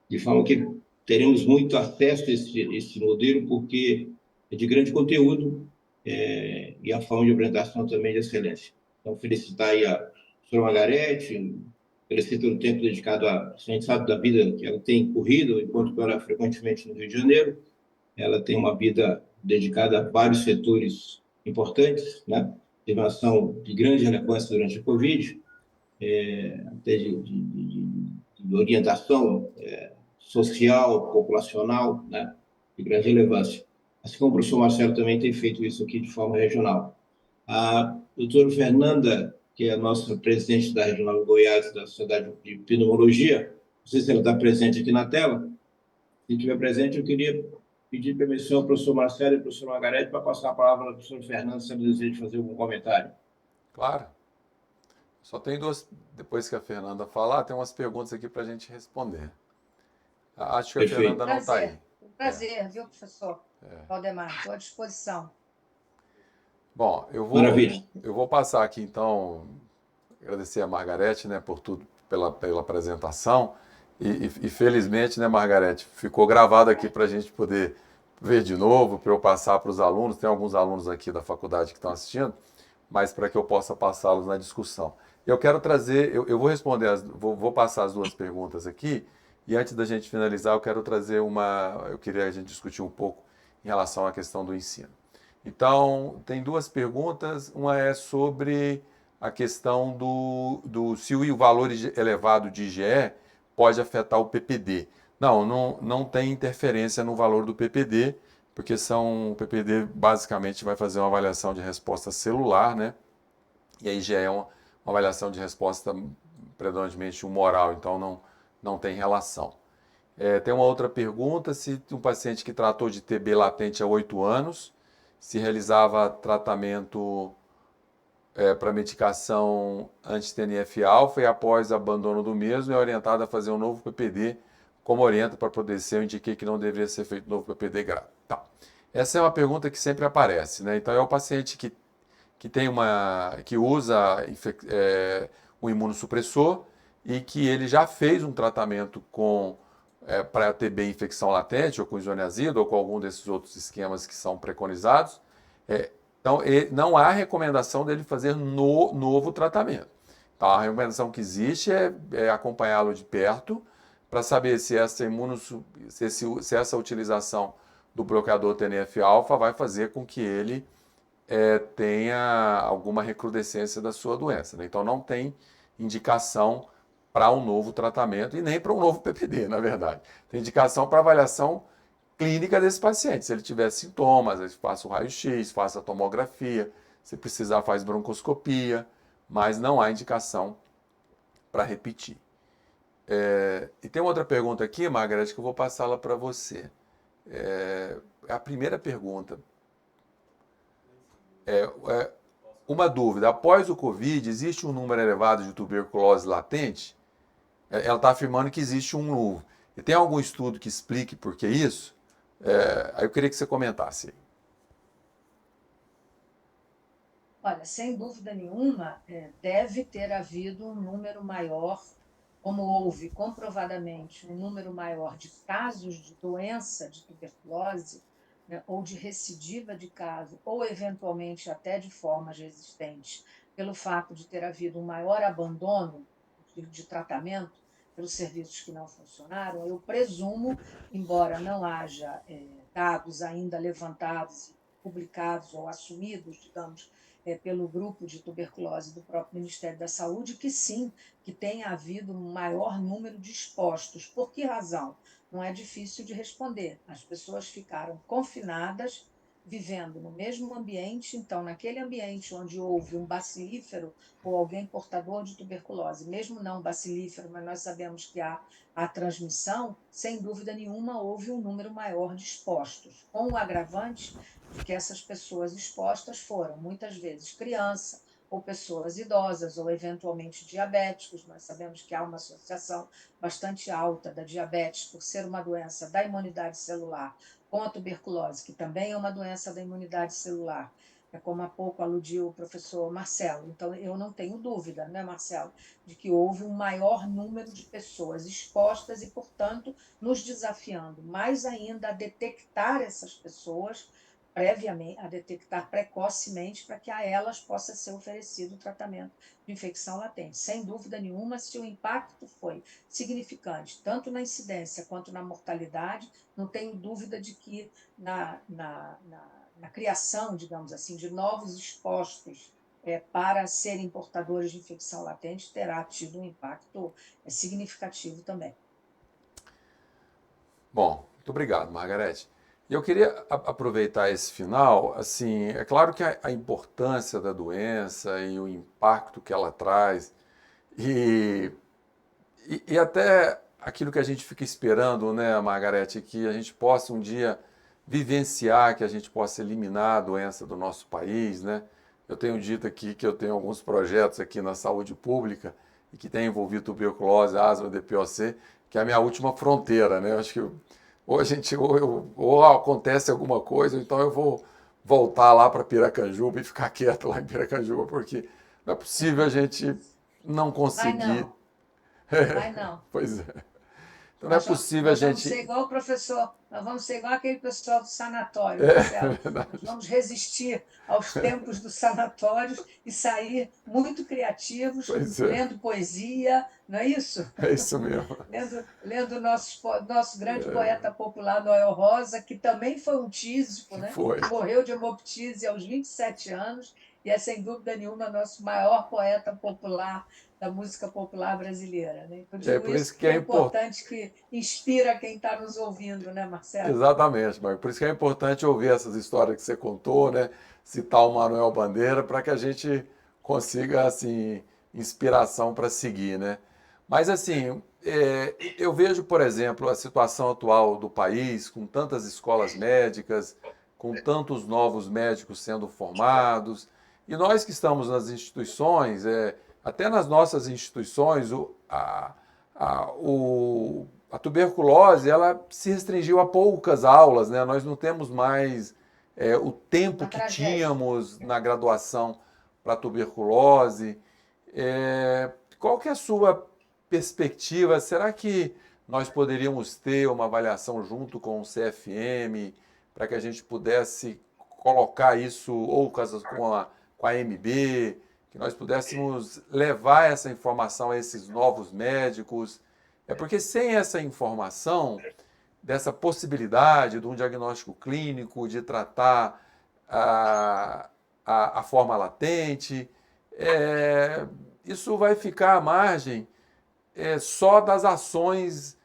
de forma que teremos muito acesso a esse modelo, porque é de grande conteúdo e a forma de apresentação também de excelência. Então, felicitar aí a professora Margarete, agradecer pelo tempo dedicado a gente sabe da vida que ela tem corrido, enquanto ela frequentemente no Rio de Janeiro. Ela tem uma vida dedicada a vários setores importantes, né? Teve uma ação de grande relevância durante a Covid, até de orientação social, populacional, né? De grande relevância. Assim como o professor Marcelo também tem feito isso aqui de forma regional. A doutora Fernanda, que é a nossa presidente da Regional de Goiás, da Sociedade de Pneumologia, não sei se ela está presente aqui na tela. Se estiver presente, eu queria pedir permissão ao professor Marcelo e ao professor Margarete para passar a palavra ao professor Fernando, se ele deseja fazer algum comentário. Claro. Só tem duas, depois que a Fernanda falar, tem umas perguntas aqui para a gente responder. Acho que a Fernanda não está aí. Prazer, viu, professor Valdemar? Estou à disposição. Bom, eu vou passar aqui, então, agradecer a Margarete, né, por tudo, pela apresentação. E felizmente, né, Margarete, ficou gravado aqui para a gente poder ver de novo, para eu passar para os alunos. Tem alguns alunos aqui da faculdade que estão assistindo, mas para que eu possa passá-los na discussão. Eu quero trazer, eu vou responder, vou passar as duas perguntas aqui, e antes da gente finalizar, eu quero trazer eu queria a gente discutir um pouco em relação à questão do ensino. Então, tem duas perguntas, uma é sobre a questão se o valor elevado de IgE pode afetar o PPD. Não tem interferência no valor do PPD, porque o PPD basicamente vai fazer uma avaliação de resposta celular, né? E aí já é uma avaliação de resposta predominantemente humoral, então não tem relação. Tem uma outra pergunta, se um paciente que tratou de TB latente há 8 anos, se realizava tratamento para medicação anti-TNF-alfa e após abandono do mesmo é orientado a fazer um novo PPD, como orienta para poder ser, eu indiquei que não deveria ser feito novo PPD grave. Tá. Essa é uma pergunta que sempre aparece, né? Então é o paciente que tem que usa um imunossupressor e que ele já fez um tratamento para TB infecção latente, ou com isoniazida, ou com algum desses outros esquemas que são preconizados. Então, não há recomendação dele fazer novo tratamento. Então, a recomendação que existe é acompanhá-lo de perto para saber se essa utilização do bloqueador TNF-alfa vai fazer com que ele tenha alguma recrudescência da sua doença, né? Então, não tem indicação para um novo tratamento e nem para um novo PPD, na verdade. Tem indicação para avaliação clínica desse paciente. Se ele tiver sintomas, ele faça o raio-x, faça a tomografia, se precisar faz broncoscopia, mas não há indicação para repetir. E tem uma outra pergunta aqui, Margareth, que eu vou passá-la para você. A primeira pergunta. Uma dúvida. Após o Covid, existe um número elevado de tuberculose latente? Ela está afirmando que existe um novo. E tem algum estudo que explique por que isso? Aí eu queria que você comentasse. Olha, sem dúvida nenhuma, deve ter havido um número maior, como houve comprovadamente um número maior de casos de doença de tuberculose, né, ou de recidiva de caso, ou eventualmente até de formas resistentes, pelo fato de ter havido um maior abandono de tratamento pelos serviços que não funcionaram. Eu presumo, embora não haja dados ainda levantados, publicados ou assumidos, digamos, pelo grupo de tuberculose do próprio Ministério da Saúde, que sim, que tenha havido um maior número de expostos. Por que razão? Não é difícil de responder. As pessoas ficaram confinadas, vivendo no mesmo ambiente, então, naquele ambiente onde houve um bacilífero ou alguém portador de tuberculose, mesmo não bacilífero, mas nós sabemos que há a transmissão, sem dúvida nenhuma houve um número maior de expostos, com o agravante de que essas pessoas expostas foram, muitas vezes, criança, ou pessoas idosas, ou eventualmente diabéticos. Nós sabemos que há uma associação bastante alta da diabetes, por ser uma doença da imunidade celular, com a tuberculose, que também é uma doença da imunidade celular, como há pouco aludiu o professor Marcelo. Então, eu não tenho dúvida, né, Marcelo, de que houve um maior número de pessoas expostas e, portanto, nos desafiando mais ainda a detectar essas pessoas previamente, a detectar precocemente, para que a elas possa ser oferecido o tratamento de infecção latente. Sem dúvida nenhuma, se o impacto foi significante, tanto na incidência quanto na mortalidade, não tenho dúvida de que na criação, digamos assim, de novos expostos para serem portadores de infecção latente, terá tido um impacto significativo também. Bom, muito obrigado, Margareth. E eu queria aproveitar esse final, assim, é claro que a importância da doença e o impacto que ela traz e até aquilo que a gente fica esperando, né, Margareth, que a gente possa um dia vivenciar, que a gente possa eliminar a doença do nosso país, né? Eu tenho dito aqui que eu tenho alguns projetos aqui na saúde pública e que tem envolvido tuberculose, asma, DPOC, que é a minha última fronteira, né? Eu acho que ou acontece alguma coisa, ou então eu vou voltar lá para Piracanjuba e ficar quieto lá em Piracanjuba, porque não é possível a gente não conseguir. Vai não. Pois é. Então não é possível a gente. Nós vamos ser igual o professor, nós vamos ser igual aquele pessoal do sanatório, Marcelo. Nós vamos resistir aos tempos dos sanatórios e sair muito criativos, lendo poesia, não é isso? É isso mesmo. lendo nosso grande poeta popular, Noel Rosa, que também foi um tísico, né? Foi. Morreu de hemoptise aos 27 anos e é, sem dúvida nenhuma, nosso maior poeta popular da música popular brasileira. Né? Então, digo por isso que é importante, que inspira quem está nos ouvindo, né, Marcelo? Exatamente, Marco. Por isso que é importante ouvir essas histórias que você contou, né? Citar o Manuel Bandeira, para que a gente consiga, assim, inspiração para seguir, né? Mas, assim, eu vejo, por exemplo, a situação atual do país, com tantas escolas médicas, com tantos novos médicos sendo formados, e nós que estamos nas instituições, até nas nossas instituições, a tuberculose ela se restringiu a poucas aulas, né? Nós não temos mais o tempo Uma que tragédia. tínhamos na graduação para tuberculose. Qual que é a sua perspectiva? Será que nós poderíamos ter uma avaliação junto com o CFM para que a gente pudesse colocar isso ou com a MB, que nós pudéssemos levar essa informação a esses novos médicos? É porque sem essa informação, dessa possibilidade de um diagnóstico clínico, de tratar a forma latente, isso vai ficar à margem só das ações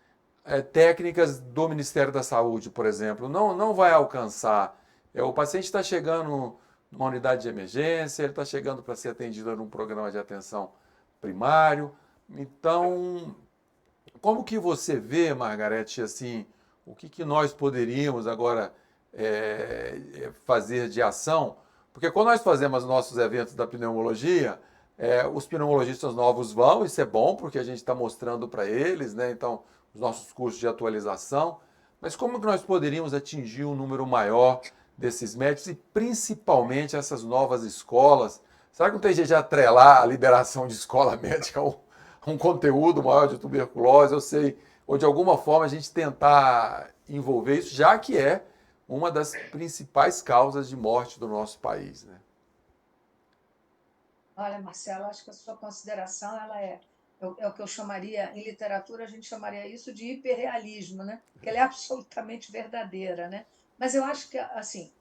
técnicas do Ministério da Saúde, por exemplo. Não vai alcançar. O paciente está chegando numa unidade de emergência, ele está chegando para ser atendido num programa de atenção primário. Então, como que você vê, Margarete, assim, o que nós poderíamos agora fazer de ação? Porque quando nós fazemos nossos eventos da pneumologia, os pneumologistas novos vão, isso é bom, porque a gente está mostrando para eles, né? Então, os nossos cursos de atualização. Mas como que nós poderíamos atingir um número maior desses médicos e principalmente essas novas escolas? Será que não tem jeito de atrelar a liberação de escola médica a um conteúdo maior de tuberculose? Eu sei, ou de alguma forma a gente tentar envolver isso, já que é uma das principais causas de morte do nosso país, né? Olha, Marcelo, acho que a sua consideração ela é o que eu chamaria, em literatura, a gente chamaria isso de hiperrealismo, né? Que ela é absolutamente verdadeira, né? Mas eu acho que, assim,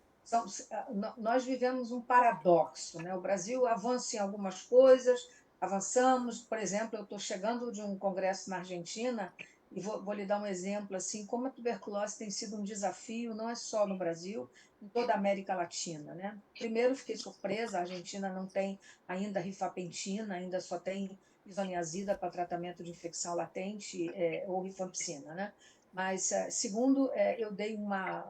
nós vivemos um paradoxo, né? O Brasil avança em algumas coisas, avançamos, por exemplo, eu estou chegando de um congresso na Argentina e vou lhe dar um exemplo, assim, como a tuberculose tem sido um desafio, não é só no Brasil, em toda a América Latina, né? Primeiro, fiquei surpresa, a Argentina não tem ainda rifapentina, ainda só tem isoniazida para tratamento de infecção latente ou rifampicina, né? Mas, segundo, eu dei uma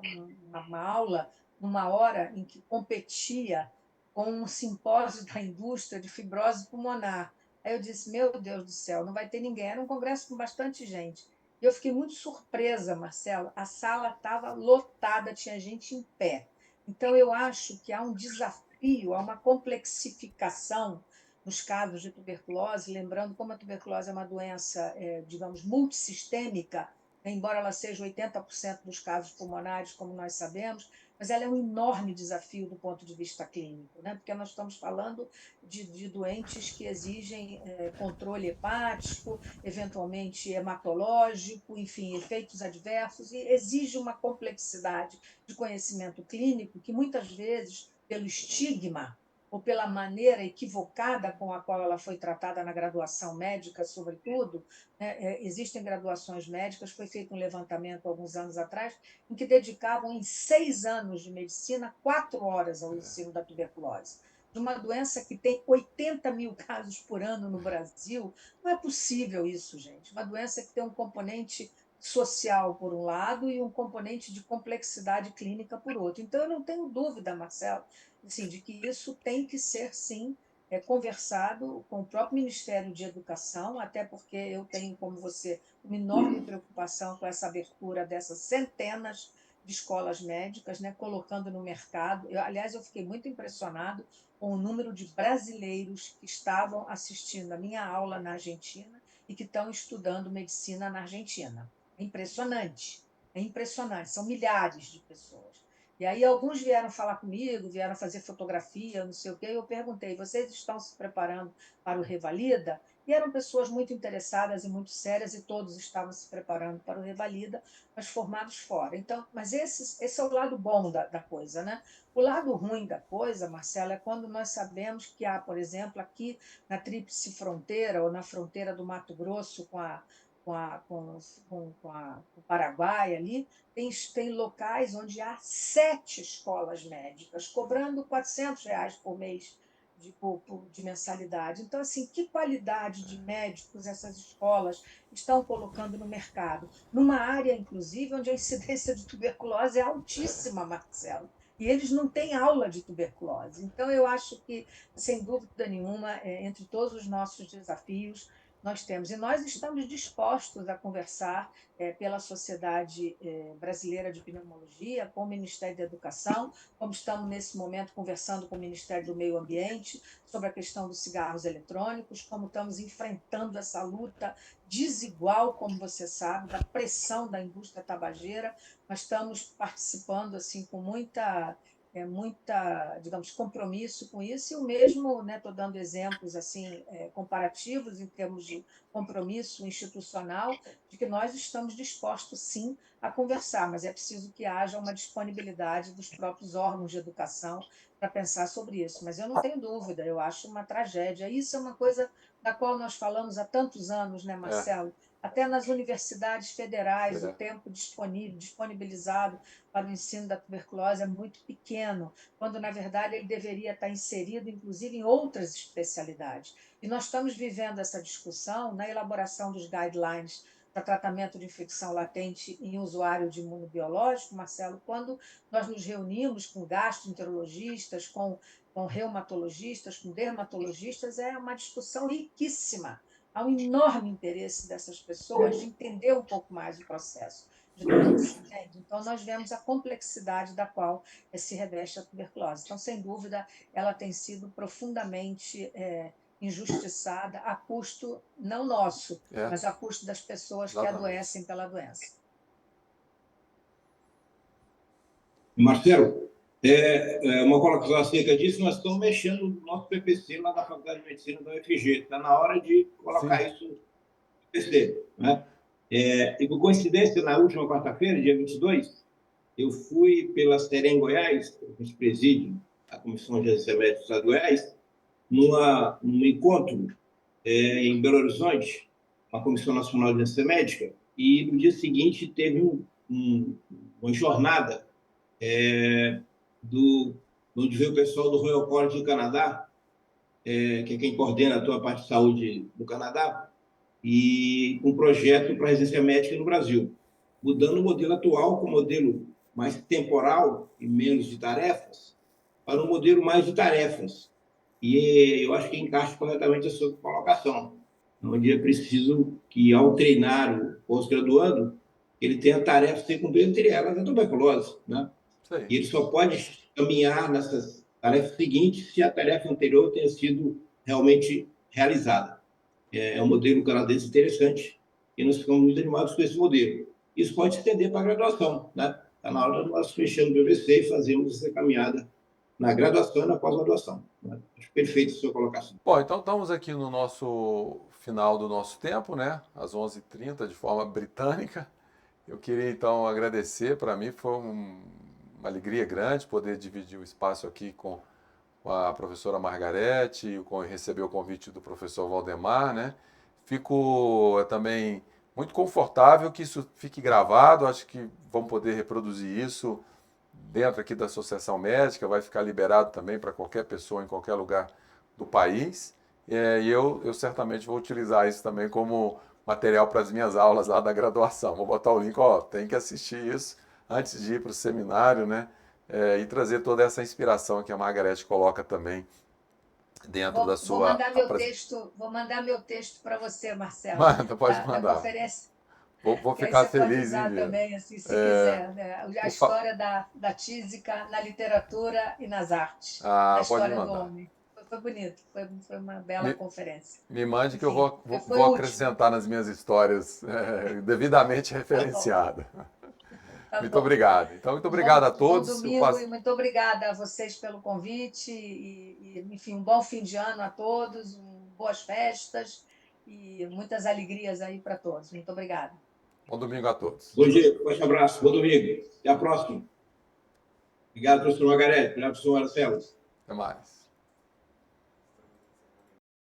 aula numa hora em que competia com um simpósio da indústria de fibrose pulmonar. Aí eu disse, meu Deus do céu, não vai ter ninguém. Era um congresso com bastante gente. E eu fiquei muito surpresa, Marcelo. A sala estava lotada, tinha gente em pé. Então, eu acho que há um desafio, há uma complexificação nos casos de tuberculose, lembrando como a tuberculose é uma doença, digamos, multissistêmica, embora ela seja 80% dos casos pulmonares, como nós sabemos, mas ela é um enorme desafio do ponto de vista clínico, né? Porque nós estamos falando de doentes que exigem controle hepático, eventualmente hematológico, enfim, efeitos adversos, e exige uma complexidade de conhecimento clínico que muitas vezes, pelo estigma ou pela maneira equivocada com a qual ela foi tratada na graduação médica, sobretudo, né? Existem graduações médicas, foi feito um levantamento alguns anos atrás, em que dedicavam em 6 anos de medicina 4 horas ao ensino da tuberculose. De uma doença que tem 80 mil casos por ano no Brasil, não é possível isso, gente. Uma doença que tem um componente social, por um lado, e um componente de complexidade clínica, por outro. Então, eu não tenho dúvida, Marcelo, assim, de que isso tem que ser, sim, conversado com o próprio Ministério de Educação, até porque eu tenho, como você, uma enorme preocupação com essa abertura dessas centenas de escolas médicas, né, colocando no mercado. Aliás, eu fiquei muito impressionado com o número de brasileiros que estavam assistindo a minha aula na Argentina e que estão estudando medicina na Argentina. É impressionante, são milhares de pessoas. E aí alguns vieram falar comigo, vieram fazer fotografia, não sei o quê, e eu perguntei, vocês estão se preparando para o Revalida? E eram pessoas muito interessadas e muito sérias, e todos estavam se preparando para o Revalida, mas formados fora. Então, mas esse é o lado bom da coisa, né? O lado ruim da coisa, Marcela, é quando nós sabemos que há, por exemplo, aqui na Tríplice Fronteira, ou na fronteira do Mato Grosso com o Paraguai ali, tem locais onde há 7 escolas médicas, cobrando R$ 400 por mês de mensalidade. Então, assim, que qualidade de médicos essas escolas estão colocando no mercado? Numa área, inclusive, onde a incidência de tuberculose é altíssima, Marcelo. E eles não têm aula de tuberculose. Então, eu acho que, sem dúvida nenhuma, entre todos os nossos desafios, nós temos. E nós estamos dispostos a conversar pela Sociedade Brasileira de Pneumologia, com o Ministério da Educação, como estamos nesse momento conversando com o Ministério do Meio Ambiente sobre a questão dos cigarros eletrônicos, como estamos enfrentando essa luta desigual, como você sabe, da pressão da indústria tabageira. Nós estamos participando assim com muita, digamos, compromisso com isso, e o mesmo, estou dando exemplos assim comparativos em termos de compromisso institucional, de que nós estamos dispostos, sim, a conversar, mas é preciso que haja uma disponibilidade dos próprios órgãos de educação para pensar sobre isso. Mas eu não tenho dúvida, eu acho uma tragédia. Isso é uma coisa da qual nós falamos há tantos anos, né, Marcelo? Até nas universidades federais, o tempo disponibilizado para o ensino da tuberculose é muito pequeno, quando, na verdade, ele deveria estar inserido, inclusive, em outras especialidades. E nós estamos vivendo essa discussão na elaboração dos guidelines para tratamento de infecção latente em usuário de imunobiológico, Marcelo, quando nós nos reunimos com gastroenterologistas, com reumatologistas, com dermatologistas, é uma discussão riquíssima. Há um enorme interesse dessas pessoas de entender um pouco mais o processo de doença. Entende? Então, nós vemos a complexidade da qual se reveste a tuberculose. Então, sem dúvida, ela tem sido profundamente injustiçada a custo, não nosso, mas a custo das pessoas que adoecem pela doença. Marcelo, uma colocação acerca disso, nós estamos mexendo no nosso PPC lá da Faculdade de Medicina da UFG. Está na hora de colocar isso no PPC. Né? E por coincidência, na última quarta-feira, dia 22, eu fui pela Serem Goiás, a gente preside a Comissão de Agência Médica do Estado de Goiás, num encontro em Belo Horizonte, a Comissão Nacional de Agência Médica, e no dia seguinte teve uma jornada onde veio o pessoal do Royal College do Canadá, que é quem coordena a tua parte de saúde do Canadá, e um projeto para residência médica no Brasil, mudando o modelo atual, com um modelo mais temporal e menos de tarefas, para um modelo mais de tarefas. E eu acho que encaixa corretamente a sua colocação, onde é preciso que, ao treinar o pós-graduando, ele tenha tarefas a ser cumpridas, entre elas a tuberculose, né? E ele só pode caminhar nessas tarefas seguintes se a tarefa anterior tenha sido realmente realizada. É um modelo canadense interessante e nós ficamos muito animados com esse modelo. Isso pode se estender para a graduação, né? Está na hora de nós fecharmos o BBC e fazermos essa caminhada na graduação e na pós-graduação. Né? Acho perfeito a sua colocação. Bom, então estamos aqui no nosso final do nosso tempo, né? Às 11h30, de forma britânica. Eu queria, então, agradecer. Para mim foi uma alegria grande poder dividir o espaço aqui com a professora Margarete, receber o convite do professor Valdemar, né? Fico também muito confortável que isso fique gravado. Acho que vamos poder reproduzir isso dentro aqui da Associação Médica, vai ficar liberado também para qualquer pessoa em qualquer lugar do país. E eu certamente vou utilizar isso também como material para as minhas aulas lá da graduação. Vou botar o link, tem que assistir isso antes de ir para o seminário, né? E trazer toda essa inspiração que a Margarete coloca também dentro da sua... Vou mandar meu texto para você, Marcelo. Pode mandar. Da conferência. Vou ficar feliz em ver. Também, assim, se quiser. Né? A história da tísica na literatura e nas artes. A história do homem. Foi bonito, foi uma bela conferência. Me mande. Enfim, que eu vou acrescentar nas minhas histórias devidamente referenciada. Muito obrigado. Então, muito obrigado a todos. Bom domingo e muito obrigada a vocês pelo convite. Enfim, um bom fim de ano a todos, boas festas e muitas alegrias aí para todos. Muito obrigada. Bom domingo a todos. Bom dia, forte abraço, bom domingo. Até a próxima. Obrigado, professor Margarete. Obrigado, professor Marcelo. Até mais.